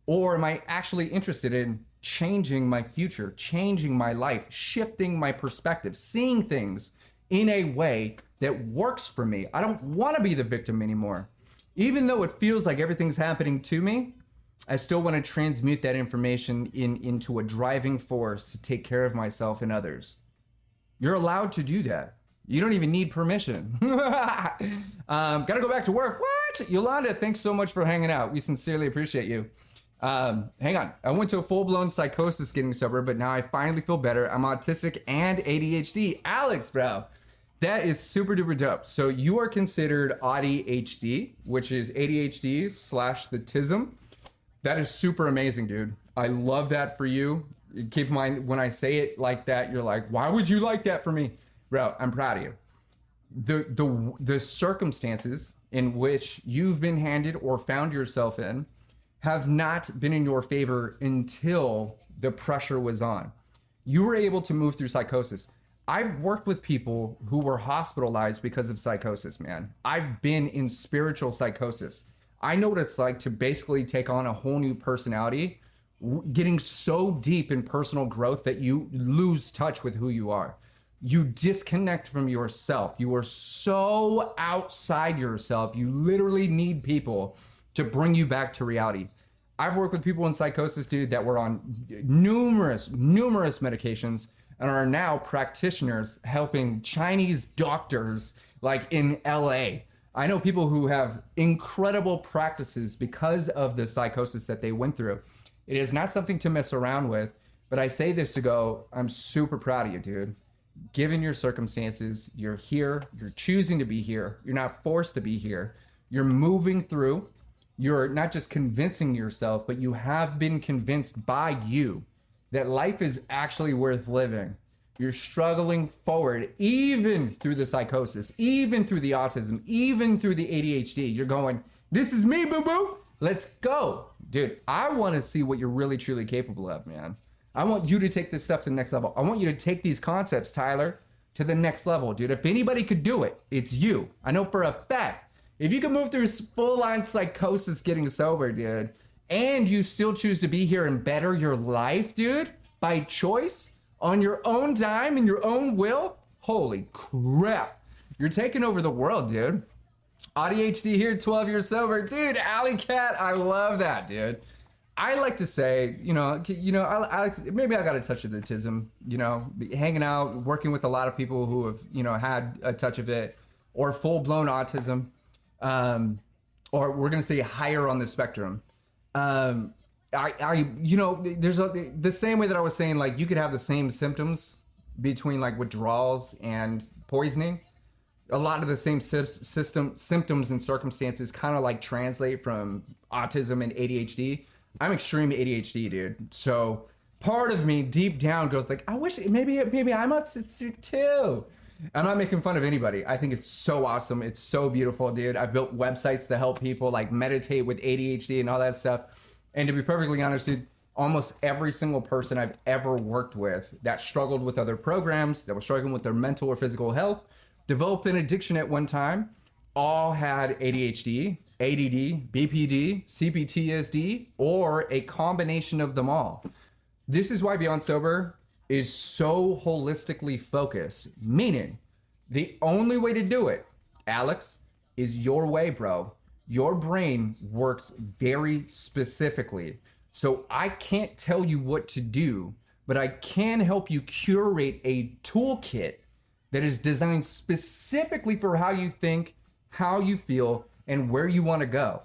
Or am I actually interested in changing my future, changing my life, shifting my perspective, seeing things in a way that works for me? I don't want to be the victim anymore. Even though it feels like everything's happening to me, I still want to transmute that information into a driving force to take care of myself and others. You're allowed to do that. You don't even need permission. Gotta go back to work. What? Yolanda, thanks so much for hanging out. We sincerely appreciate you. Hang on. I went to a full-blown psychosis getting sober, but now I finally feel better. I'm autistic and ADHD. Alex, bro. That is super duper dope. So you are considered Audhd, which is ADHD/the tism. That is super amazing, dude. I love that for you. Keep in mind, when I say it like that, you're like, why would you like that for me? Bro, I'm proud of you. The circumstances in which you've been handed or found yourself in have not been in your favor until the pressure was on. You were able to move through psychosis. I've worked with people who were hospitalized because of psychosis, man. I've been in spiritual psychosis. I know what it's like to basically take on a whole new personality, getting so deep in personal growth that you lose touch with who you are. You disconnect from yourself. You are so outside yourself. You literally need people to bring you back to reality. I've worked with people in psychosis, dude, that were on numerous medications and are now practitioners helping Chinese doctors like in LA. I know people who have incredible practices because of the psychosis that they went through. It is not something to mess around with, but I say this to go, I'm super proud of you, dude. Given your circumstances, you're here, you're choosing to be here, you're not forced to be here, you're moving through, you're not just convincing yourself, but you have been convinced by you that life is actually worth living. You're struggling forward, even through the psychosis, even through the autism, even through the ADHD. You're going, this is me, boo-boo. Let's go. Dude, I want to see what you're really, truly capable of, man. I want you to take this stuff to the next level. I want you to take these concepts, Tyler, to the next level, dude. If anybody could do it, it's you. I know for a fact. If you can move through full-on psychosis getting sober, dude, and you still choose to be here and better your life, dude, by choice, on your own dime and your own will, holy crap. You're taking over the world, dude. ADHD here, 12 years sober. Dude, Alley Cat, I love that, dude. I like to say, maybe I got a touch of the autism, hanging out, working with a lot of people who have, had a touch of it, or full-blown autism, or we're going to say higher on the spectrum. There's the same way that I was saying, like, you could have the same symptoms between like withdrawals and poisoning. A lot of the same symptoms and circumstances kind of like translate from autism and ADHD. I'm extreme ADHD, dude. So part of me deep down goes like, I wish maybe I'm autistic too. I'm not making fun of anybody. I think it's so awesome. It's so beautiful, dude. I've built websites to help people like meditate with ADHD and all that stuff. And to be perfectly honest, dude, almost every single person I've ever worked with that struggled with other programs, that was struggling with their mental or physical health, developed an addiction at one time, all had ADHD, ADD, BPD, CPTSD, or a combination of them all. This is why Beyond Sober is so holistically focused, meaning the only way to do it, Alex, is your way, bro. Your brain works very specifically. So I can't tell you what to do, but I can help you curate a toolkit that is designed specifically for how you think, how you feel, and where you want to go.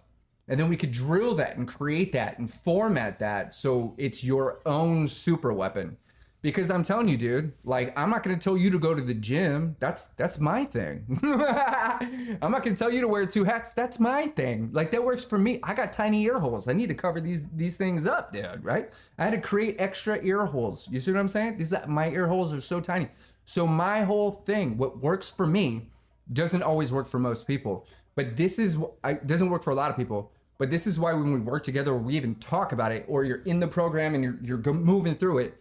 And then we could drill that and create that and format that so it's your own super weapon. Because I'm telling you, dude, like, I'm not going to tell you to go to the gym. That's my thing. I'm not going to tell you to wear 2 hats. That's my thing. Like, that works for me. I got tiny ear holes. I need to cover these things up, dude, right? I had to create extra ear holes. You see what I'm saying? My ear holes are so tiny. So my whole thing, what works for me, doesn't always work for most people. But this is, it doesn't work for a lot of people. But this is why when we work together, or we even talk about it, or you're in the program and you're moving through it,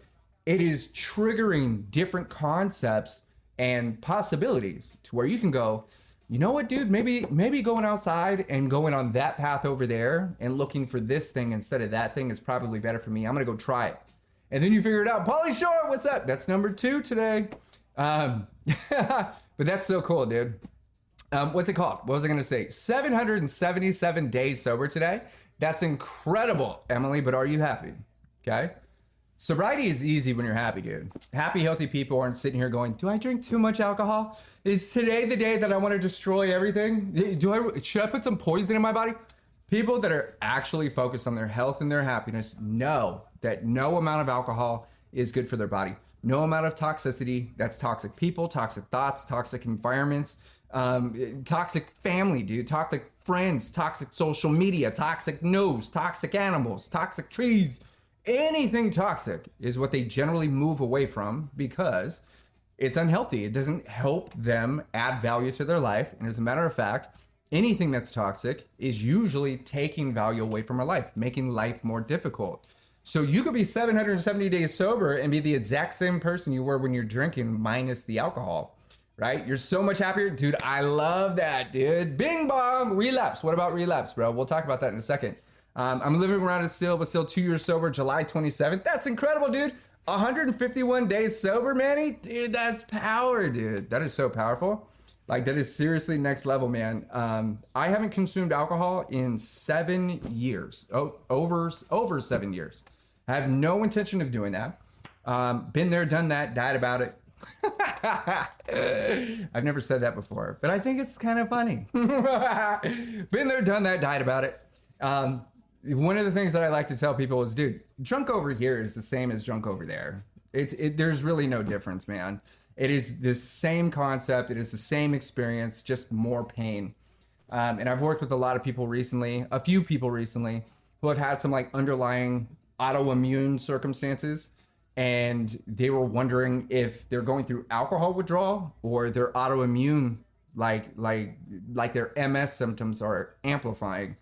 it is triggering different concepts and possibilities to where you can go, you know what, dude, maybe going outside and going on that path over there and looking for this thing instead of that thing is probably better for me. I'm going to go try it. And then you figure it out. Pauly Shore, what's up? That's number 2 today. But that's so cool, dude. What's it called? What was I going to say? 777 days sober today. That's incredible, Emily, but are you happy? Okay. Sobriety is easy when you're happy, dude. Happy, healthy people aren't sitting here going, do I drink too much alcohol? Is today the day that I want to destroy everything? Should I put some poison in my body? People that are actually focused on their health and their happiness know that no amount of alcohol is good for their body. No amount of toxicity, that's toxic people, toxic thoughts, toxic environments, toxic family, dude, toxic friends, toxic social media, toxic news, toxic animals, toxic trees. Anything toxic is what they generally move away from because it's unhealthy. It doesn't help them add value to their life. And as a matter of fact, anything that's toxic is usually taking value away from our life, making life more difficult. So you could be 770 days sober and be the exact same person you were when you're drinking minus the alcohol, right? You're so much happier. Dude, I love that, dude. Bing bong, relapse. What about relapse, bro? We'll talk about that in a second. I'm living around it still, but still 2 years sober, July 27th. That's incredible, dude. 151 days sober, Manny. Dude, that's power, dude. That is so powerful. Like, that is seriously next level, man. I haven't consumed alcohol in 7 years. Over 7 years. I have no intention of doing that. Been there, done that, died about it. I've never said that before, but I think it's kind of funny. Been there, done that, died about it. One of the things that I like to tell people is, dude, drunk over here is the same as drunk over there. There's really no difference, man. It is the same concept. It is the same experience, just more pain. And I've worked with a lot of people recently, a few people recently, who have had some like underlying autoimmune circumstances. And they were wondering if they're going through alcohol withdrawal or their autoimmune, like their MS symptoms are amplifying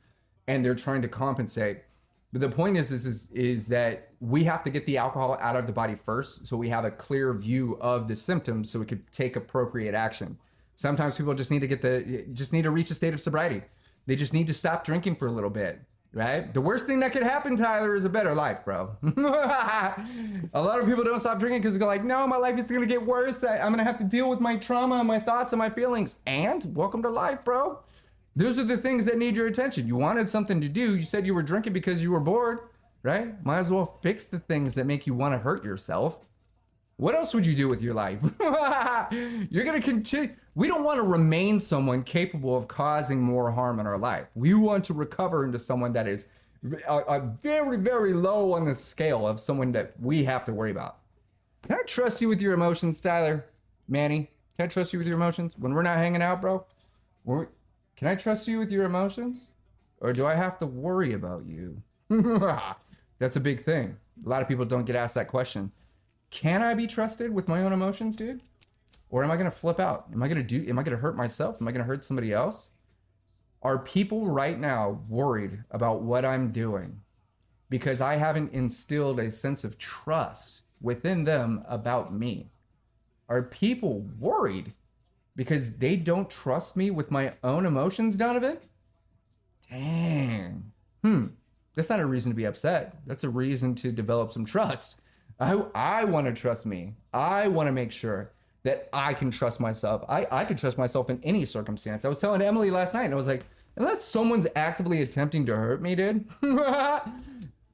and they're trying to compensate. But the point is that we have to get the alcohol out of the body first so we have a clear view of the symptoms so we could take appropriate action. Sometimes people just need to reach a state of sobriety. They just need to stop drinking for a little bit, right? The worst thing that could happen, Tyler, is a better life, bro. A lot of people don't stop drinking because they're like, no, my life is going to get worse. I'm going to have to deal with my trauma and my thoughts and my feelings. And welcome to life, bro. Those are the things that need your attention. You wanted something to do. You said you were drinking because you were bored, right? Might as well fix the things that make you want to hurt yourself. What else would you do with your life? You're going to continue. We don't want to remain someone capable of causing more harm in our life. We want to recover into someone that is very, very low on the scale of someone that we have to worry about. Can I trust you with your emotions, Tyler? Manny, can I trust you with your emotions? When we're not hanging out, bro? Can I trust you with your emotions? Or do I have to worry about you? That's a big thing. A lot of people don't get asked that question. Can I be trusted with my own emotions, dude? Or am I going to flip out? Am I going to hurt myself? Am I going to hurt somebody else? Are people right now worried about what I'm doing because I haven't instilled a sense of trust within them about me? Are people worried because they don't trust me with my own emotions, Donovan? Dang. That's not a reason to be upset. That's a reason to develop some trust. I want to trust me. I want to make sure that I can trust myself. I can trust myself in any circumstance. I was telling Emily last night, and I was like, unless someone's actively attempting to hurt me, dude, I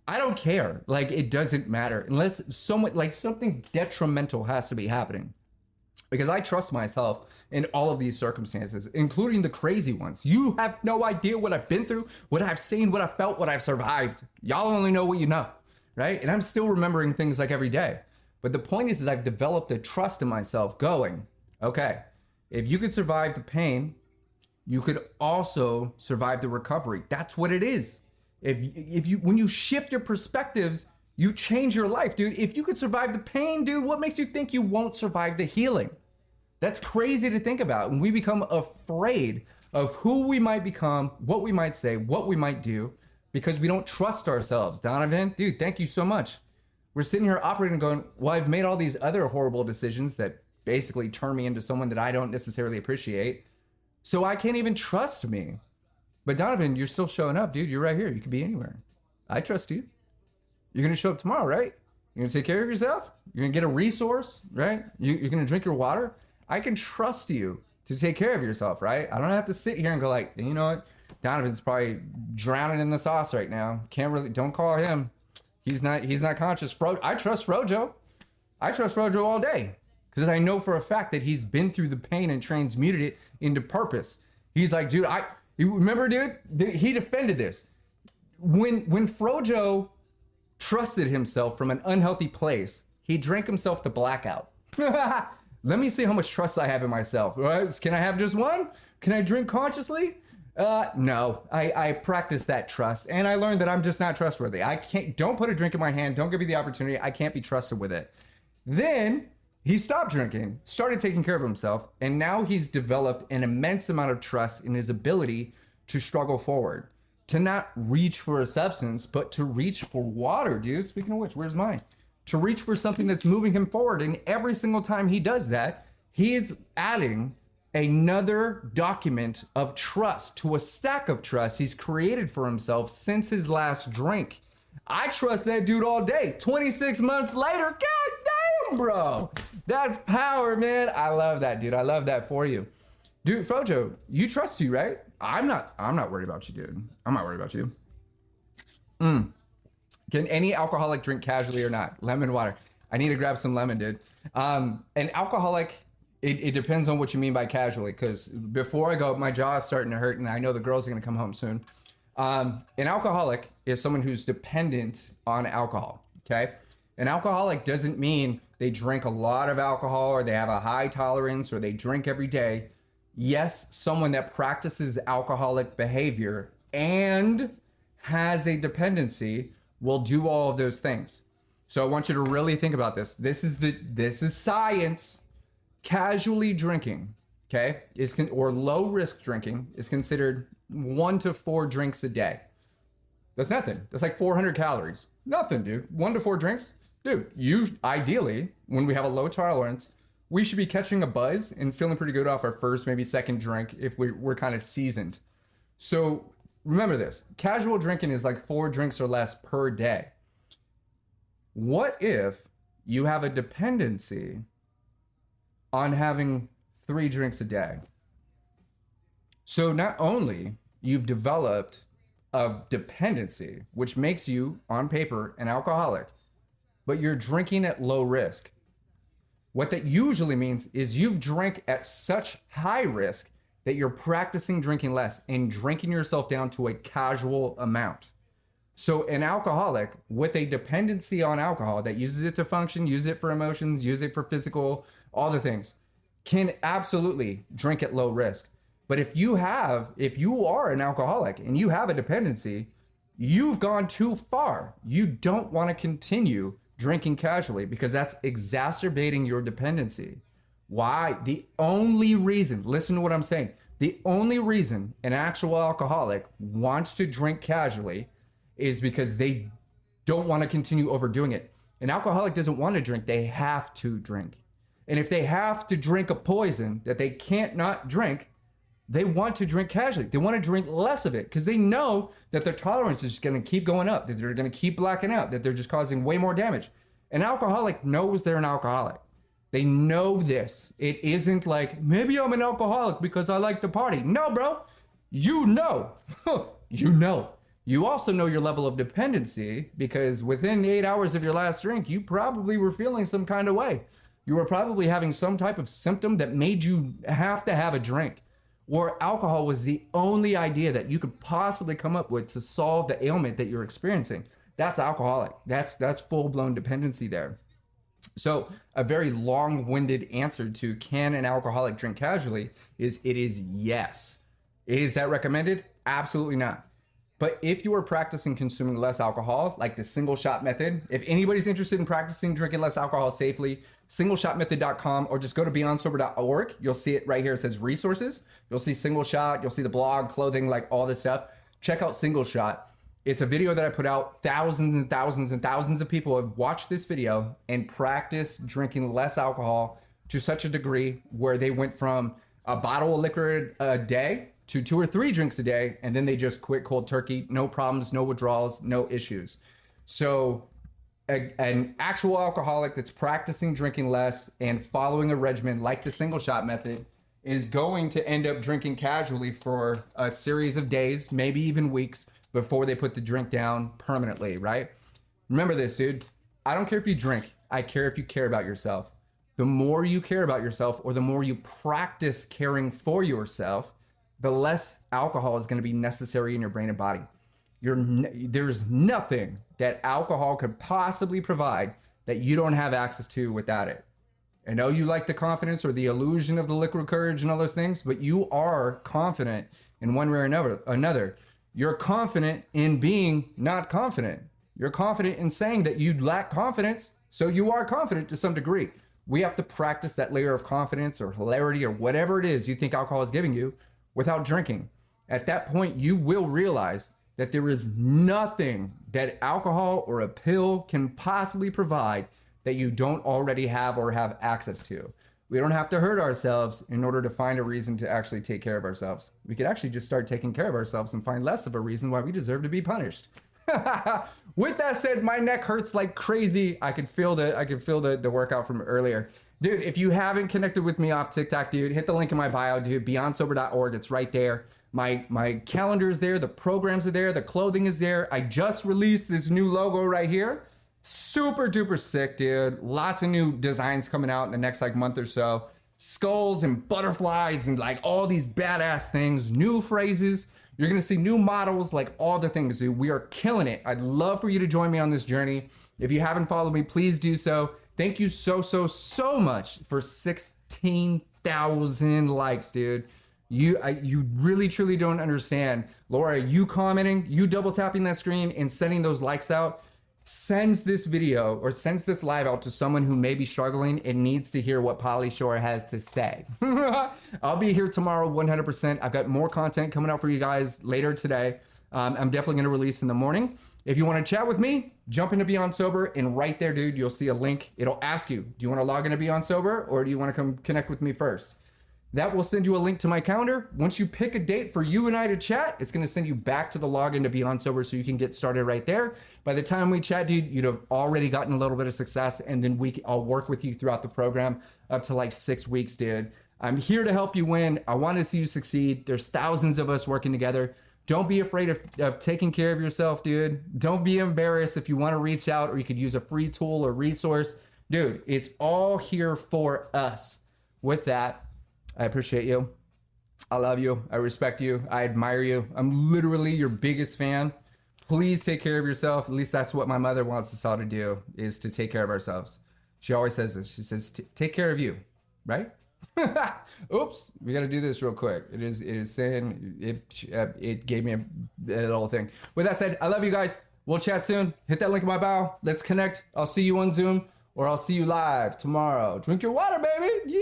don't care. Like, it doesn't matter. Unless something detrimental has to be happening. Because I trust myself in all of these circumstances, including the crazy ones. You have no idea what I've been through, what I've seen, what I've felt, what I've survived. Y'all only know what you know, right? And I'm still remembering things like every day. But the point is I've developed a trust in myself going, okay, if you could survive the pain, you could also survive the recovery. That's what it is. When you shift your perspectives, you change your life, dude. If you could survive the pain, dude, what makes you think you won't survive the healing? That's crazy to think about. And we become afraid of who we might become, what we might say, what we might do, because we don't trust ourselves. Donovan, dude, thank you so much. We're sitting here operating going, well, I've made all these other horrible decisions that basically turn me into someone that I don't necessarily appreciate. So I can't even trust me. But Donovan, you're still showing up, dude. You're right here. You could be anywhere. I trust you. You're going to show up tomorrow, right? You're going to take care of yourself. You're going to get a resource, right? You're going to drink your water. I can trust you to take care of yourself, right? I don't have to sit here and go like, you know what? Donovan's probably drowning in the sauce right now. Don't call him. He's not conscious. I trust Frojo. I trust Frojo all day because I know for a fact that he's been through the pain and transmuted it into purpose. He's like, dude, you remember, dude? He defended this. When Frojo trusted himself from an unhealthy place, he drank himself to blackout. Let me see how much trust I have in myself. Right? Can I have just one? Can I drink consciously? No, I practice that trust, and I learned that I'm just not trustworthy. Don't put a drink in my hand. Don't give me the opportunity. I can't be trusted with it. Then he stopped drinking, started taking care of himself, and now he's developed an immense amount of trust in his ability to struggle forward, to not reach for a substance, but to reach for water, dude. Speaking of which, where's mine? To reach for something that's moving him forward. And every single time he does that, he is adding another document of trust to a stack of trust he's created for himself since his last drink. I trust that dude all day. 26 months later, god damn, bro. That's power, man. I love that, dude. I love that for you. Dude, Frojo, you trust you, right? I'm not worried about you, dude. I'm not worried about you. Can any alcoholic drink casually or not? Lemon water. I need to grab some lemon, dude. An alcoholic, it depends on what you mean by casually, because before I go, my jaw is starting to hurt, and I know the girls are going to come home soon. An alcoholic is someone who's dependent on alcohol, okay? An alcoholic doesn't mean they drink a lot of alcohol or they have a high tolerance or they drink every day. Yes, someone that practices alcoholic behavior and has a dependency will do all of those things. So I want you to really think about this. This is science. Casually drinking, okay, or low risk drinking is considered 1 to 4 drinks a day. That's nothing. That's like 400 calories. Nothing, dude. 1 to 4 drinks, dude. Ideally, when we have a low tolerance, we should be catching a buzz and feeling pretty good off our first, maybe second drink if we're kind of seasoned. So remember this, casual drinking is like 4 drinks or less per day. What if you have a dependency on having 3 drinks a day? So not only you've developed a dependency, which makes you on paper an alcoholic, but you're drinking at low risk. What that usually means is you've drank at such high risk that you're practicing drinking less and drinking yourself down to a casual amount. So an alcoholic with a dependency on alcohol that uses it to function, use it for emotions, use it for physical, all the things, can absolutely drink at low risk. But if you are an alcoholic and you have a dependency, you've gone too far. You don't want to continue drinking casually because that's exacerbating your dependency. Why? The only reason, listen to what I'm saying, the only reason an actual alcoholic wants to drink casually is because they don't want to continue overdoing it. An alcoholic doesn't want to drink, they have to drink. And if they have to drink a poison that they can't not drink, they want to drink casually. They want to drink less of it because they know that their tolerance is just going to keep going up, that they're going to keep blacking out, that they're just causing way more damage. An alcoholic knows they're an alcoholic. They know this. It isn't like, maybe I'm an alcoholic because I like to party. No, bro. You know. You know. You also know your level of dependency because within 8 hours of your last drink, you probably were feeling some kind of way. You were probably having some type of symptom that made you have to have a drink. Or alcohol was the only idea that you could possibly come up with to solve the ailment that you're experiencing. That's alcoholic. That's full-blown dependency there. So a very long-winded answer to can an alcoholic drink casually is it is yes. Is that recommended? Absolutely not. But if you are practicing consuming less alcohol, like the single shot method, if anybody's interested in practicing drinking less alcohol safely, singleshotmethod.com, or just go to beyondsober.org. You'll see it right here. It says resources. You'll see single shot. You'll see the blog, clothing, like all this stuff. Check out single shot. It's a video that I put out. Thousands and thousands and thousands of people have watched this video and practiced drinking less alcohol to such a degree where they went from a bottle of liquor a day to 2 or 3 drinks a day, and then they just quit cold turkey. No problems, no withdrawals, no issues. So an actual alcoholic that's practicing drinking less and following a regimen like the single shot method is going to end up drinking casually for a series of days, maybe even weeks, before they put the drink down permanently, right? Remember this, dude. I don't care if you drink. I care if you care about yourself. The more you care about yourself, or the more you practice caring for yourself, the less alcohol is going to be necessary in your brain and body. There's nothing that alcohol could possibly provide that you don't have access to without it. I know you like the confidence or the illusion of the liquid courage and all those things, but you are confident in one way or another. You're confident in being not confident. You're confident in saying that you lack confidence, so you are confident to some degree. We have to practice that layer of confidence or hilarity or whatever it is you think alcohol is giving you without drinking. At that point, you will realize that there is nothing that alcohol or a pill can possibly provide that you don't already have or have access to. We don't have to hurt ourselves in order to find a reason to actually take care of ourselves. We could actually just start taking care of ourselves and find less of a reason why we deserve to be punished. With that said, my neck hurts like crazy. I could feel the workout from earlier. Dude, if you haven't connected with me off TikTok, dude, hit the link in my bio, dude. beyondsober.org. It's right there. My calendar is there. The programs are there. The clothing is there. I just released this new logo right here. Super duper sick, dude. Lots of new designs coming out in the next like month or so. Skulls and butterflies and like all these badass things. New phrases. You're going to see new models, like all the things, dude. We are killing it. I'd love for you to join me on this journey. If you haven't followed me, please do so. Thank you so much for 16,000 likes, dude. You really, truly don't understand. Laura, you commenting, you double tapping that screen and sending those likes out sends this video or sends this live out to someone who may be struggling and needs to hear what Polly Shore has to say. I'll be here tomorrow 100%. I've got more content coming out for you guys later today. I'm definitely going to release in the morning. If you want to chat with me, jump into Beyond Sober, and right there, dude, you'll see a link. It'll ask you, do you want to log into Beyond Sober, or do you want to come connect with me first? That will send you a link to my calendar. Once you pick a date for you and I to chat, it's going to send you back to the login to Beyond Sober so you can get started right there. By the time we chat, dude, you'd have already gotten a little bit of success, and then I'll work with you throughout the program up to like 6 weeks, dude. I'm here to help you win. I want to see you succeed. There's thousands of us working together. Don't be afraid of taking care of yourself, dude. Don't be embarrassed if you want to reach out, or you could use a free tool or resource. Dude, it's all here for us. With that, I appreciate you. I love you. I respect you. I admire you. I'm literally your biggest fan. Please take care of yourself. At least that's what my mother wants us all to do, is to take care of ourselves. She always says this. She says, take care of you, right? Oops, we got to do this real quick. It is saying it gave me a little thing. With that said, I love you guys. We'll chat soon. Hit that link in my bio. Let's connect. I'll see you on Zoom, or I'll see you live tomorrow. Drink your water, baby.